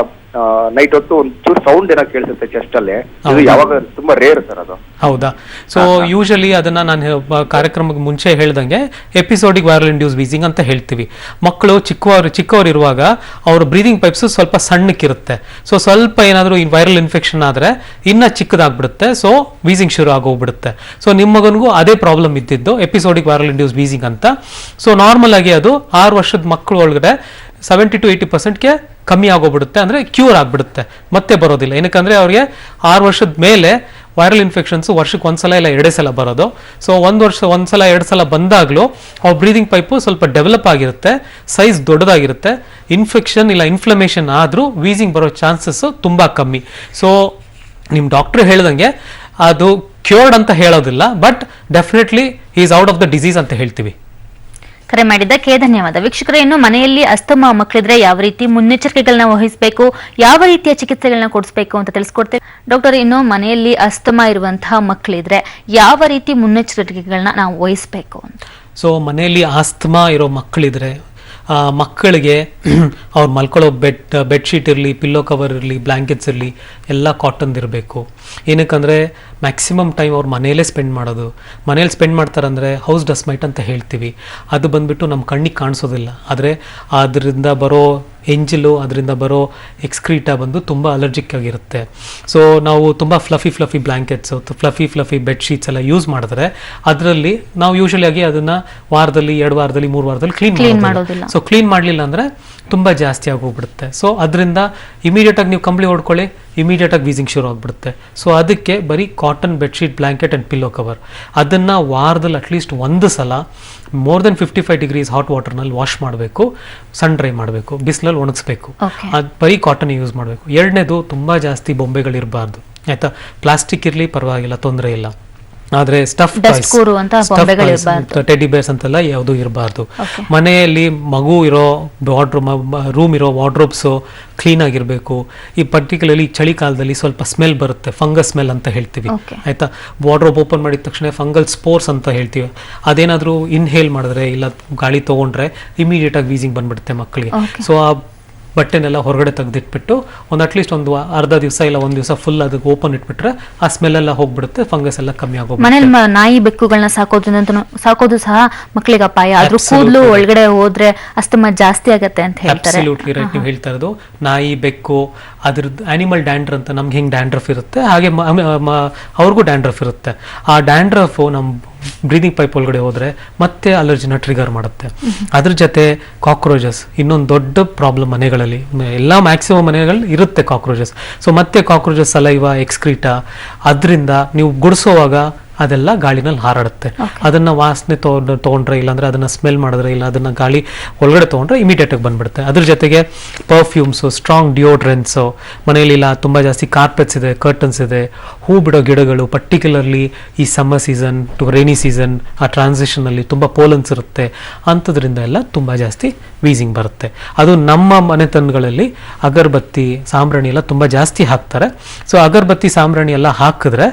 ನೈಟ್ ಹೊತ್ತು ಒಂದ್ ಚೂರು ಸೌಂಡ್ ಏನೋ ಕೇಳಿಸುತ್ತೆ ಚೆಸ್ಟ್ ಅಲ್ಲಿ. ಇದು ಯಾವಾಗ ತುಂಬಾ ರೇರ್ ಸರ್ ಅದು. ಹೌದಾ? ಸೊ ಯೂಶಲಿ ಅದನ್ನ ನಾನು ಕಾರ್ಯಕ್ರಮಕ್ಕೆ ಮುಂಚೆ ಹೇಳ್ದಂಗೆ ಎಪಿಸೋಡಿಕ್ ವೈರಲ್ ಇಂಡ್ಯೂಸ್ ವೀಸಿಂಗ್ ಅಂತ ಹೇಳ್ತೀವಿ. ಮಕ್ಕಳು ಚಿಕ್ಕವರು ಇರುವಾಗ ಅವ್ರ ಬ್ರೀದಿಂಗ್ ಪೈಪ್ಸ್ ಸ್ವಲ್ಪ ಸಣ್ಣಕ್ಕಿರುತ್ತೆ. ಸೊ ಸ್ವಲ್ಪ ಏನಾದರೂ ವೈರಲ್ ಇನ್ಫೆಕ್ಷನ್ ಆದ್ರೆ ಇನ್ನ ಚಿಕ್ಕದಾಗ್ಬಿಡುತ್ತೆ. ಸೊ ವೀಸಿಂಗ್ ಶುರು ಆಗೋಗ್ಬಿಡುತ್ತೆ. ಸೊ ನಿಮ್ಮ ಮಗನಿಗೂ ಅದೇ ಪ್ರಾಬ್ಲಮ್ ಇದ್ದಿದ್ದು ಎಪಿಸೋಡಿಕ್ ವೈರಲ್ ಇಂಡ್ಯೂಸ್ ವೀಸಿಂಗ್ ಅಂತ. ಸೊ ನಾರ್ಮಲ್ ಆಗಿ ಅದು 6 ವರ್ಷದ ಮಕ್ಕಳು ಒಳಗಡೆ 70 to 80% ಕಮ್ಮಿ ಆಗೋಗ್ಬಿಡುತ್ತೆ, ಅಂದ್ರೆ ಕ್ಯೂರ್ ಆಗ್ಬಿಡುತ್ತೆ, ಮತ್ತೆ ಬರೋದಿಲ್ಲ. ಏನಕ್ಕಂದ್ರೆ ಅವ್ರಿಗೆ 6 ವರ್ಷದ ಮೇಲೆ ವೈರಲ್ ಇನ್ಫೆಕ್ಷನ್ಸ್ ವರ್ಷಕ್ಕೆ ಒಂದ್ಸಲ ಇಲ್ಲ 2 ಸಲ ಬರೋದು. ಸೊ ಒಂದ್ಸಲ 2 ಸಲ ಬಂದಾಗ್ಲೂ ಅವ್ರ ಬ್ರೀದಿಂಗ್ ಪೈಪು ಸ್ವಲ್ಪ ಡೆವಲಪ್ ಆಗಿರುತ್ತೆ, ಸೈಜ್ ದೊಡ್ಡದಾಗಿರುತ್ತೆ. ಇನ್ಫೆಕ್ಷನ್ ಇಲ್ಲ ಇನ್ಫ್ಲಮೇಷನ್ ಆದ್ರೂ ವೀಸಿಂಗ್ ಬರೋ ಚಾನ್ಸಸ್ ತುಂಬಾ ಕಮ್ಮಿ. ಸೊ ನಿಮ್ ಡಾಕ್ಟರ್ ಹೇಳ್ದಂಗೆ ಅದು ಕ್ಯೂರ್ಡ್ ಅಂತ ಹೇಳೋದಿಲ್ಲ, but definitely is out of the disease ಅಂತ ಹೇಳ್ತೀವಿ. ಕರೆ ಮಾಡಿದ್ದಕ್ಕೆ ಧನ್ಯವಾದ. ವೀಕ್ಷಕರೇ, ಇನ್ನು ಮನೆಯಲ್ಲಿ ಅಸ್ತಮಾ ಮಕ್ಕಳಿದ್ರೆ ಯಾವ ರೀತಿ ಮುನ್ನೆಚ್ಚರಿಕೆಗಳನ್ನ ವಹಿಸಬೇಕು, ಯಾವ ರೀತಿಯ ಚಿಕಿತ್ಸೆಗಳನ್ನ ಕೊಡಿಸಬೇಕು ಅಂತ ತಿಳಿಸ್ಕೊಡ್ತೇವೆ. ಡಾಕ್ಟರ್, ಇನ್ನು ಮನೆಯಲ್ಲಿ ಅಸ್ತಮಾ ಇರುವಂತಹ ಮಕ್ಕಳಿದ್ರೆ ಯಾವ ರೀತಿ ಮುನ್ನೆಚ್ಚರಿಕೆಗಳನ್ನ ನಾವು ವಹಿಸಬೇಕು ಅಂತ? ಸೊ ಮನೆಯಲ್ಲಿ ಆಸ್ತಮಾ ಇರೋ ಮಕ್ಕಳಿದ್ರೆ ಮಕ್ಕಳಿಗೆ ಅವ್ರು ಮಲ್ಕೊಳ್ಳೋ ಬೆಡ್ಶೀಟ್ ಇರಲಿ, ಪಿಲ್ಲೋ ಕವರ್ ಇರಲಿ, ಬ್ಲ್ಯಾಂಕೆಟ್ಸ್ ಇರಲಿ ಎಲ್ಲ ಕಾಟನ್ ಇರಬೇಕು. ಏನಕ್ಕಂದರೆ ಮ್ಯಾಕ್ಸಿಮಮ್ ಟೈಮ್ ಅವ್ರು ಮನೆಯಲ್ಲೇ ಸ್ಪೆಂಡ್ ಮಾಡೋದು. ಮನೇಲಿ ಸ್ಪೆಂಡ್ ಮಾಡ್ತಾರಂದರೆ ಹೌಸ್ ಡಸ್ಟ್ ಮೈಟ್ ಅಂತ ಹೇಳ್ತೀವಿ. ಅದು ಬಂದುಬಿಟ್ಟು ನಮ್ಮ ಕಣ್ಣಿಗೆ ಕಾಣಿಸೋದಿಲ್ಲ, ಆದರೆ ಅದರಿಂದ ಬರೋ ಎಂಜಲು, ಅದರಿಂದ ಬರೋ ಎಕ್ಸ್ಕ್ರೀಟಾ ಬಂದು ತುಂಬ ಅಲರ್ಜಿಕ್ ಆಗಿರುತ್ತೆ. ಸೊ ನಾವು ತುಂಬ ಫ್ಲಫಿ ಬ್ಲ್ಯಾಂಕೆಟ್ಸು, ಫ್ಲಫಿ ಬೆಡ್ಶೀಟ್ಸ್ ಎಲ್ಲ ಯೂಸ್ ಮಾಡಿದ್ರೆ ಅದರಲ್ಲಿ ನಾವು ಯೂಶಲಿ ಆಗಿ ಅದನ್ನು ವಾರದಲ್ಲಿ 2 ವಾರದಲ್ಲಿ 3 ವಾರದಲ್ಲಿ ಕ್ಲೀನ್ ಮಾಡೋದಿಲ್ಲ. ಸೊ ಕ್ಲೀನ್ ಮಾಡಲಿಲ್ಲ ಅಂದರೆ ತುಂಬ ಜಾಸ್ತಿ ಆಗೋಗ್ಬಿಡುತ್ತೆ. ಸೊ ಅದರಿಂದ ಇಮಿಡಿಯೇಟಾಗಿ ನೀವು ಕಂಬಳಿ ಹೊಡ್ಕೊಳ್ಳಿ, ಇಮಿಡಿಯೇಟಾಗಿ ವೀಸಿಂಗ್ ಶುರು ಆಗಿಬಿಡುತ್ತೆ. ಸೊ ಅದಕ್ಕೆ ಬರೀ cotton bedsheet, blanket and pillow cover ಅದನ್ನು ವಾರದಲ್ಲಿ ಅಟ್ಲೀಸ್ಟ್ 1 ಸಲ more than 55 degrees ಹಾಟ್ ವಾಟರ್ನಲ್ಲಿ ವಾಶ್ ಮಾಡಬೇಕು, ಸನ್ ಡ್ರೈ ಮಾಡಬೇಕು, ಬಿಸಿಲಲ್ಲಿ ಒಣಗಿಸ್ಬೇಕು. ಅದು ಬರೀ ಕಾಟನ್ ಯೂಸ್ ಮಾಡಬೇಕು. ಎರಡನೇದು ತುಂಬ ಜಾಸ್ತಿ ಬೊಂಬೆಗಳಿರಬಾರ್ದು, ಆಯಿತಾ? ಪ್ಲಾಸ್ಟಿಕ್ ಇರಲಿ ಪರವಾಗಿಲ್ಲ, ತೊಂದರೆ ಇಲ್ಲ, ಆದರೆ ಸ್ಟಫ್ ಟೆಡಿ ಬೇರ್ಸ್ ಅಂತೆಲ್ಲ ಯಾವುದು ಇರಬಾರ್ದು. ಮನೆಯಲ್ಲಿ ಮಗು ಇರೋ ರೂಮ್ ಇರೋ ವಾರ್ಡ್ರೋಬ್ಸು ಕ್ಲೀನ್ ಆಗಿರಬೇಕು. ಈ ಪರ್ಟಿಕ್ಯುಲರ್ಲಿ ಚಳಿಗಾಲದಲ್ಲಿ ಸ್ವಲ್ಪ ಸ್ಮೆಲ್ ಬರುತ್ತೆ, ಫಂಗಸ್ ಸ್ಮೆಲ್ ಅಂತ ಹೇಳ್ತೀವಿ, ಆಯ್ತಾ? ವಾರ್ಡ್ರೋಬ್ ಓಪನ್ ಮಾಡಿದ ತಕ್ಷಣ ಫಂಗಲ್ ಸ್ಪೋರ್ಸ್ ಅಂತ ಹೇಳ್ತೀವಿ. ಅದೇನಾದರೂ ಇನ್ಹೇಲ್ ಮಾಡಿದ್ರೆ ಇಲ್ಲ ಗಾಳಿ ತೊಗೊಂಡ್ರೆ ಇಮಿಡಿಯೇಟ್ ಆಗಿ ವೀಸಿಂಗ್ ಬಂದ್ಬಿಡುತ್ತೆ ಮಕ್ಕಳಿಗೆ. ಸೊ ಆ ಬಟ್ಟೆನೆಲ್ಲ ಹೊರಗಡೆ ತೆಗೆದಿಟ್ಬಿಟ್ಟು ಅಟ್ಲೀಸ್ಟ್ ಒಂದು ಅರ್ಧ ದಿವಸ ಇಲ್ಲ 1 ದಿವಸ ಫುಲ್ ಅದಕ್ಕೆ ಓಪನ್ ಇಟ್ಬಿಟ್ರೆ ಆ ಸ್ಮೆಲ್ ಎಲ್ಲ ಹೋಗ್ಬಿಡುತ್ತೆ, ಫಂಗಸ್ ಎಲ್ಲ ಕಮ್ಮಿ ಆಗೋಗುತ್ತೆ. ಮನೇಲಿ ನಾಯಿ ಬೆಕ್ಕುಗಳನ್ನ ಸಾಕೋದು ಸಹ ಮಕ್ಕಳಿಗೆ ಅಪಾಯ. ಅದ್ರ ಕೂದಲು ಒಳಗಡೆ ಹೋದ್ರೆ ಅಸ್ತಮಾ ಜಾಸ್ತಿ ಆಗತ್ತೆ ಅಂತ ಹೇಳ್ತಾರೆ. Absolutely right. ನೀವು ಹೇಳ್ತಾ ಇರೋದು ನಾಯಿ, ಬೆಕ್ಕು, ಅದ್ರದ್ದು ಆನಿಮಲ್ ಡ್ಯಾಂಡ್ರಫ್ ಅಂತ ನಮ್ಗೆ ಹೆಂಗೆ ಡ್ಯಾಂಡ್ರಫ್ ಇರುತ್ತೆ ಹಾಗೆ ಅವ್ರಿಗೂ ಡ್ಯಾಂಡ್ರಫ್ ಇರುತ್ತೆ. ಆ ಡ್ಯಾಂಡ್ರಫ್ ನಮ್ಮ ಬ್ರೀದಿಂಗ್ ಪೈಪ್ ಒಳಗಡೆ ಹೋದ್ರೆ ಮತ್ತೆ ಅಲರ್ಜಿನ ಟ್ರಿಗರ್ ಮಾಡುತ್ತೆ. ಅದ್ರ ಜೊತೆ ಕಾಕ್ರೋಚಸ್ ಇನ್ನೊಂದು ದೊಡ್ಡ ಪ್ರಾಬ್ಲಮ್ ಮನೆಗಳಲ್ಲಿ. ಎಲ್ಲ ಮ್ಯಾಕ್ಸಿಮಮ್ ಮನೆಗಳಲ್ಲಿ ಇರುತ್ತೆ ಕಾಕ್ರೋಚಸ್. ಸೊ ಮತ್ತೆ ಕಾಕ್ರೋಚಸ್ ಸಲೈವಾ, ಎಕ್ಸ್ಕ್ರೀಟಾ, ಅದರಿಂದ ನೀವು ಗುಡಿಸೋವಾಗ ಅದೆಲ್ಲ ಗಾಳಿನಲ್ಲಿ ಹಾರಾಡುತ್ತೆ. ಅದನ್ನ ವಾಸನೆ ತಗೊಂಡ್ರೆ, ಇಲ್ಲಾಂದ್ರೆ ಅದನ್ನ ಸ್ಮೆಲ್ ಮಾಡಿದ್ರೆ, ಇಲ್ಲ ಅದನ್ನ ಗಾಳಿ ಒಳಗಡೆ ತಗೊಂಡ್ರೆ ಇಮಿಡಿಯೇಟ್ ಆಗಿ ಬಂದ್ಬಿಡುತ್ತೆ. ಅದ್ರ ಜೊತೆಗೆ ಪರ್ಫ್ಯೂಮ್ಸು, ಸ್ಟ್ರಾಂಗ್ ಡಿಯೋಡ್ರೆಂಟ್ಸು, ಮನೆಯಲ್ಲಿ ಇಲ್ಲ ತುಂಬ ಜಾಸ್ತಿ ಕಾರ್ಪೆಟ್ಸ್ ಇದೆ, ಕರ್ಟನ್ಸ್ ಇದೆ, ಹೂ ಬಿಡೋ ಗಿಡಗಳು, ಪರ್ಟಿಕ್ಯುಲರ್ಲಿ ಈ summer season two rainy season ಆ ಟ್ರಾನ್ಸಿಷನ್ ಅಲ್ಲಿ ತುಂಬ ಪೋಲನ್ಸ್ ಇರುತ್ತೆ. ಅಂಥದ್ರಿಂದ ಎಲ್ಲ ತುಂಬ ಜಾಸ್ತಿ ವೀಸಿಂಗ್ ಬರುತ್ತೆ. ಅದು ನಮ್ಮ ಮನೆತನಗಳಲ್ಲಿ ಅಗರಬತ್ತಿ, ಸಾಂಬ್ರಾಣಿ ಎಲ್ಲ ತುಂಬ ಜಾಸ್ತಿ ಹಾಕ್ತಾರೆ. ಸೊ ಅಗರಬತ್ತಿ, ಸಾಂಬ್ರಾಣಿ ಎಲ್ಲ ಹಾಕಿದ್ರೆ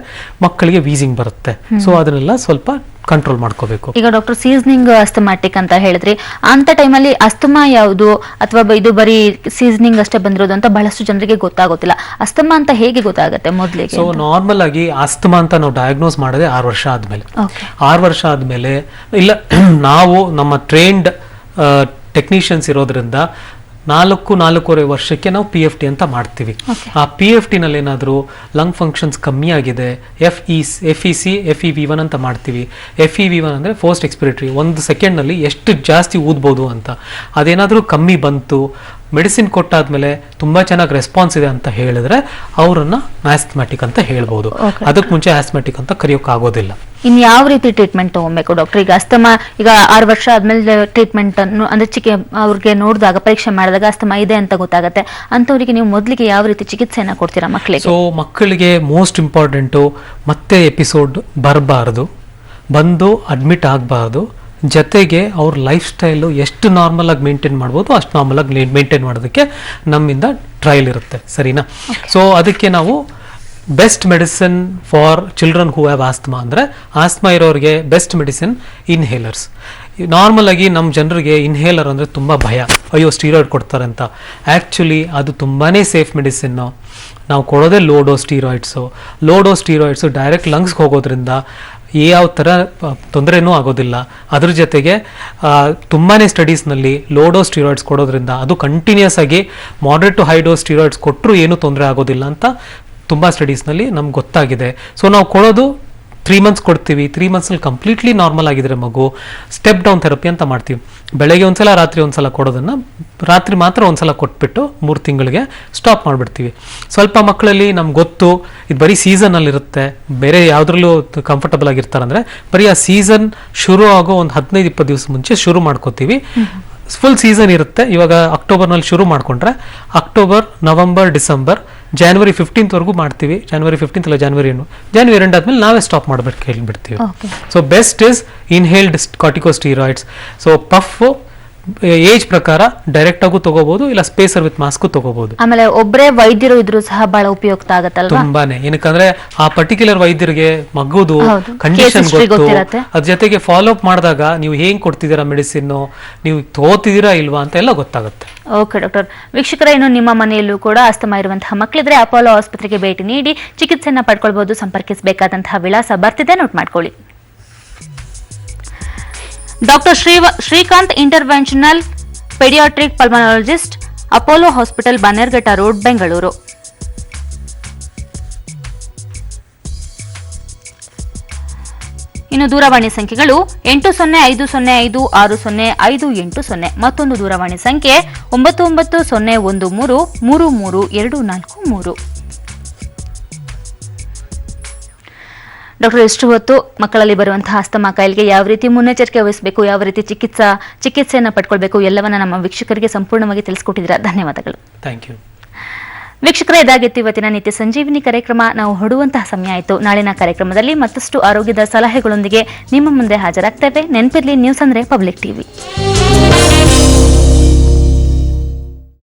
ಮಕ್ಕಳಿಗೆ ವೀಸಿಂಗ್ ಬರುತ್ತೆ. ಸೊ ಅದನ್ನೆಲ್ಲ ಸ್ವಲ್ಪ ಕಂಟ್ರೋಲ್ ಮಾಡ್ಕೋಬೇಕು. ಈಗ ಡಾಕ್ಟರ್, ಸೀಸನಿಂಗ್ ಅಸ್ತಮ್ಯಾಟಿಕ್ ಅಂತ ಹೇಳಿದ್ರಿ, ಅಂತ ಟೈಮಲ್ಲಿ ಅಸ್ತಮಾ ಯಾವುದು ಅಥವಾ ಇದು ಬರೀ ಸೀಸನಿಂಗ್ ಅಷ್ಟೇ ಬಂದಿರೋದು ಅಂತ ಬಹಳಷ್ಟು ಜನರಿಗೆ ಗೊತ್ತಾಗೋದಿಲ್ಲ. ಅಸ್ತಮಾ ಅಂತ ಹೇಗೆ ಗೊತ್ತಾಗುತ್ತೆ ಮೊದಲಿಗೆ? ಸೊ ನಾರ್ಮಲ್ ಆಗಿ ಅಸ್ತಮಾ ಅಂತ ನಾವು ಡಯಾಗ್ನೋಸ್ ಮಾಡೋದೇ 6 ವರ್ಷ ಆದ್ಮೇಲೆ. 6 ವರ್ಷ ಆದ್ಮೇಲೆ ಇಲ್ಲ, ನಾವು ನಮ್ಮ ಟ್ರೈನ್ಡ್ ಟೆಕ್ನಿಷಿಯನ್ಸ್ ಇರೋದ್ರಿಂದ 4-4.5 ವರ್ಷಕ್ಕೆ ನಾವು PFT ಅಂತ ಮಾಡ್ತೀವಿ. ಆ PFT ನಲ್ಲಿ ಏನಾದರೂ ಲಂಗ್ ಫಂಕ್ಷನ್ಸ್ ಕಮ್ಮಿ ಆಗಿದೆ, FEC, FEV1 ಅಂತ ಮಾಡ್ತೀವಿ. FEV1 ಅಂದರೆ ಫೋಸ್ಟ್ ಎಕ್ಸ್ಪಿರೇಟರಿ, 1 ಸೆಕೆಂಡ್ನಲ್ಲಿ ಎಷ್ಟು ಜಾಸ್ತಿ ಊದ್ಬೋದು ಅಂತ. ಅದೇನಾದರೂ ಕಮ್ಮಿ ಬಂತು, ಮೆಡಿಸಿನ್ ಕೊಟ್ಟಾದ್ಮೇಲೆ ತುಂಬಾ ಚೆನ್ನಾಗಿ ರೆಸ್ಪಾನ್ಸ್ ಇದೆ ಅಂತ ಹೇಳಿದ್ರೆ ಅವರನ್ನ ಆಸ್ಥಮ್ಯಾಟಿಕ್ ಅಂತ ಹೇಳ್ಬೋದು. ಅದಕ್ಕೆ ಮುಂಚೆ ಆಸ್ಥಮ್ಯಾಟಿಕ್ ಅಂತ ಕರೆಯೋಕ್ಕಾಗೋದಿಲ್ಲ. ಇನ್ ಯಾವ ರೀತಿ ಟ್ರೀಟ್ಮೆಂಟ್ ತಗೊಬೇಕು ಡಾಕ್ಟರ್? ಈಗ ಅಸ್ತಮಾ ಈಗ 6 ವರ್ಷ ಆದ್ಮೇಲೆ ಟ್ರೀಟ್ಮೆಂಟ್ ಅನ್ನು ಅಂದ್ರೆ ಅವ್ರಿಗೆ ನೋಡಿದಾಗ, ಪರೀಕ್ಷೆ ಮಾಡಿದಾಗ ಅಸ್ತಮಾ ಇದೆ ಅಂತ ಗೊತ್ತಾಗುತ್ತೆ. ಅಂತವರಿಗೆ ನೀವು ಮೊದಲಿಗೆ ಯಾವ ರೀತಿ ಚಿಕಿತ್ಸೆಯನ್ನ ಕೊಡ್ತೀರಾ ಮಕ್ಕಳಿಗೆ? ಸೊ ಮಕ್ಕಳಿಗೆ ಮೋಸ್ಟ್ ಇಂಪಾರ್ಟೆಂಟು ಮತ್ತೆ ಎಪಿಸೋಡ್ ಬರಬಾರ್ದು, ಬಂದು ಅಡ್ಮಿಟ್ ಆಗಬಾರ್ದು. ಜೊತೆಗೆ ಅವ್ರ ಲೈಫ್ ಸ್ಟೈಲು ಎಷ್ಟು ನಾರ್ಮಲ್ ಆಗಿ ಮೇಂಟೈನ್ ಮಾಡ್ಬೋದು ಅಷ್ಟು ನಾರ್ಮಲ್ ಆಗಿ ಮೇಂಟೈನ್ ಮಾಡೋದಕ್ಕೆ ನಮ್ಮಿಂದ ಟ್ರಯಲ್ ಇರುತ್ತೆ, ಸರಿನಾ? ಸೊ ಅದಕ್ಕೆ ನಾವು best medicine for children who have asthma ಅಂದರೆ, ಆಸ್ತಮಾ ಇರೋರಿಗೆ ಬೆಸ್ಟ್ ಮೆಡಿಸಿನ್ ಇನ್ಹೇಲರ್ಸ್. ನಾರ್ಮಲ್ ಆಗಿ ನಮ್ಮ ಜನರಿಗೆ ಇನ್ಹೇಲರ್ ಅಂದರೆ ತುಂಬ ಭಯ, ಅಯ್ಯೋ ಸ್ಟೀರಾಯ್ಡ್ ಕೊಡ್ತಾರೆ ಅಂತ. ಆ್ಯಕ್ಚುಲಿ ಅದು ತುಂಬಾ ಸೇಫ್ ಮೆಡಿಸಿನ್ನು. ನಾವು ಕೊಡೋದೇ ಲೋ ಡೋಸ್ ಸ್ಟೀರಾಯ್ಡ್ಸು ಡೈರೆಕ್ಟ್ ಲಂಗ್ಸ್ಗೆ ಹೋಗೋದ್ರಿಂದ ಯಾವ ಥರ ತೊಂದರೆನೂ ಆಗೋದಿಲ್ಲ. ಅದ್ರ ಜೊತೆಗೆ ತುಂಬಾ ಸ್ಟಡೀಸ್ನಲ್ಲಿ ಲೋ ಡೋಸ್ ಸ್ಟೀರಾಯ್ಡ್ಸ್ ಕೊಡೋದ್ರಿಂದ ಅದು ಕಂಟಿನ್ಯೂಸ್ ಆಗಿ moderate to high dose steroids ಕೊಟ್ಟರು ಏನೂ ತೊಂದರೆ ಆಗೋದಿಲ್ಲ ಅಂತ ತುಂಬ ಸ್ಟಡೀಸ್ನಲ್ಲಿ ನಮ್ಗೆ ಗೊತ್ತಾಗಿದೆ. ಸೊ ನಾವು ಕೊಡೋದು 3 months ಕೊಡ್ತೀವಿ. 3 monthsನಲ್ಲಿ ಕಂಪ್ಲೀಟ್ಲಿ ನಾರ್ಮಲ್ ಆಗಿದ್ರೆ ಮಗು ಸ್ಟೆಪ್ ಡೌನ್ ಥೆರಪಿ ಅಂತ ಮಾಡ್ತೀವಿ. ಬೆಳಗ್ಗೆ ಒಂದ್ಸಲ ರಾತ್ರಿ ಒಂದ್ಸಲ ಕೊಡೋದನ್ನು ರಾತ್ರಿ ಮಾತ್ರ ಒಂದ್ಸಲ ಕೊಟ್ಬಿಟ್ಟು 3 ತಿಂಗಳಿಗೆ ಸ್ಟಾಪ್ ಮಾಡಿಬಿಡ್ತೀವಿ. ಸ್ವಲ್ಪ ಮಕ್ಕಳಲ್ಲಿ ನಮ್ಗೆ ಗೊತ್ತು ಇದು ಬರೀ ಸೀಸನಲ್ಲಿರುತ್ತೆ, ಬೇರೆ ಯಾವುದ್ರಲ್ಲೂ ಕಂಫರ್ಟಬಲ್ ಆಗಿರ್ತಾರಂದರೆ ಬರೀ ಆ ಸೀಸನ್ ಶುರು ಆಗೋ ಒಂದು 15-20 ದಿವಸ ಮುಂಚೆ ಶುರು ಮಾಡ್ಕೋತೀವಿ. ಫುಲ್ ಸೀಸನ್ ಇರುತ್ತೆ. ಇವಾಗ ಅಕ್ಟೋಬರ್ನಲ್ಲಿ ಶುರು ಮಾಡಿಕೊಂಡ್ರೆ October, November, December, January 15th ಮಾಡ್ತೀವಿ. January 15th ಅಲ್ಲ, January ಎಂಡ್ ಆದ್ಮೇಲೆ ನಾವೇ ಸ್ಟಾಪ್ ಮಾಡ್ಬೇಕು ಹೇಳ್ಬಿಡ್ತೀವಿ. So best is inhaled corticosteroids. So puff age ಪ್ರಕಾರ ಡೈರೆಕ್ಟ್ ಆಗೂ ತಗೋಬಹುದು, ಇಲ್ಲ ಸ್ಪೇಸರ್ ವಿತ್ ಮಾಸ್ಕ್ ತಗೋಬಹುದು. ಆಮೇಲೆ ಒಬ್ಬರೇ ವೈದ್ಯರು ಇದ್ರು ಸಹ ಬಹಳ ಉಪಯುಕ್ತ ಆಗತ್ತಲ್ವಾ? ತುಂಬಾನೇ. ಏನಕ್ಕಂದ್ರೆ ಆ ಪರ್ಟಿಕ್ಯುಲರ್ ವೈದ್ಯರಿಗೆ ಮಗುದು ಕಂಡೀಷನ್ ಗೊತ್ತು, ಅದ್ರ ಜೊತೆಗೆ ಫಾಲೋ ಅಪ್ ಮಾಡಿದಾಗ ನೀವು ಹೇಗ್ ಕೊಡ್ತಿದ್ದೀರಾ ಮೆಡಿಸಿನ್, ನೀವು ತಗೋತಿದ್ದೀರಾ ಇಲ್ವಾ ಅಂತ ಎಲ್ಲ ಗೊತ್ತಾಗುತ್ತೆ. Okay doctor. ವೀಕ್ಷಕರ, ಇನ್ನು ನಿಮ್ಮ ಮನೆಯಲ್ಲೂ ಕೂಡ ಅಸ್ತಮಾ ಇರುವಂತಹ ಮಕ್ಕಳಿದ್ರೆ ಅಪೋಲೋ ಆಸ್ಪತ್ರೆಗೆ ಭೇಟಿ ನೀಡಿ ಚಿಕಿತ್ಸೆಯನ್ನ ಪಡ್ಕೊಳ್ಬಹುದು. ಸಂಪರ್ಕಿಸಬೇಕಾದಂತಹ ವಿಳಾಸ ಬರ್ತಿದೆ, ನೋಟ್ ಮಾಡ್ಕೊಳ್ಳಿ. Doctor Srikanth, interventional pediatric pulmonologist, Apollo hospital, Bannerghatta road, Bengaluru. ಇನ್ನು ದೂರವಾಣಿ ಸಂಖ್ಯೆಗಳು 8050560580. ಮತ್ತೊಂದು ದೂರವಾಣಿ ಸಂಖ್ಯೆ 9901333243. ಡಾಕ್ಟರ್, ಎಷ್ಟು ಹೊತ್ತು ಮಕ್ಕಳಲ್ಲಿ ಬರುವಂತಹ ಅಸ್ತಮಾ ಕಾಯಿಲೆಗೆ ಯಾವ ರೀತಿ ಮುನ್ನೆಚ್ಚರಿಕೆ ವಹಿಸಬೇಕು, ಯಾವ ರೀತಿ ಚಿಕಿತ್ಸೆಯನ್ನು ಪಡ್ಕೊಳ್ಬೇಕು, ಎಲ್ಲವನ್ನ ನಮ್ಮ ವೀಕ್ಷಕರಿಗೆ ಸಂಪೂರ್ಣವಾಗಿ ತಿಳಿಸ್ಕೊಟ್ಟಿದ್ದೀರಾ. ಧನ್ಯವಾದಗಳು. Thank you. ವೀಕ್ಷಕರೇ, ಇದಾಗಿತ್ತು ಇವತ್ತಿನ ನಿತ್ಯ ಸಂಜೀವಿನಿ ಕಾರ್ಯಕ್ರಮ. ನಾವು ಹೊರಡುವಂತಹ ಸಮಯ ಆಯಿತು. ನಾಳಿನ ಕಾರ್ಯಕ್ರಮದಲ್ಲಿ ಮತ್ತಷ್ಟು ಆರೋಗ್ಯದ ಸಲಹೆಗಳೊಂದಿಗೆ ನಿಮ್ಮ ಮುಂದೆ ಹಾಜರಾಗ್ತೇವೆ. ನೆನಪಿರ್ಲಿ, ನ್ಯೂಸ್ ಅಂದ್ರೆ ಪಬ್ಲಿಕ್ ಟಿವಿ.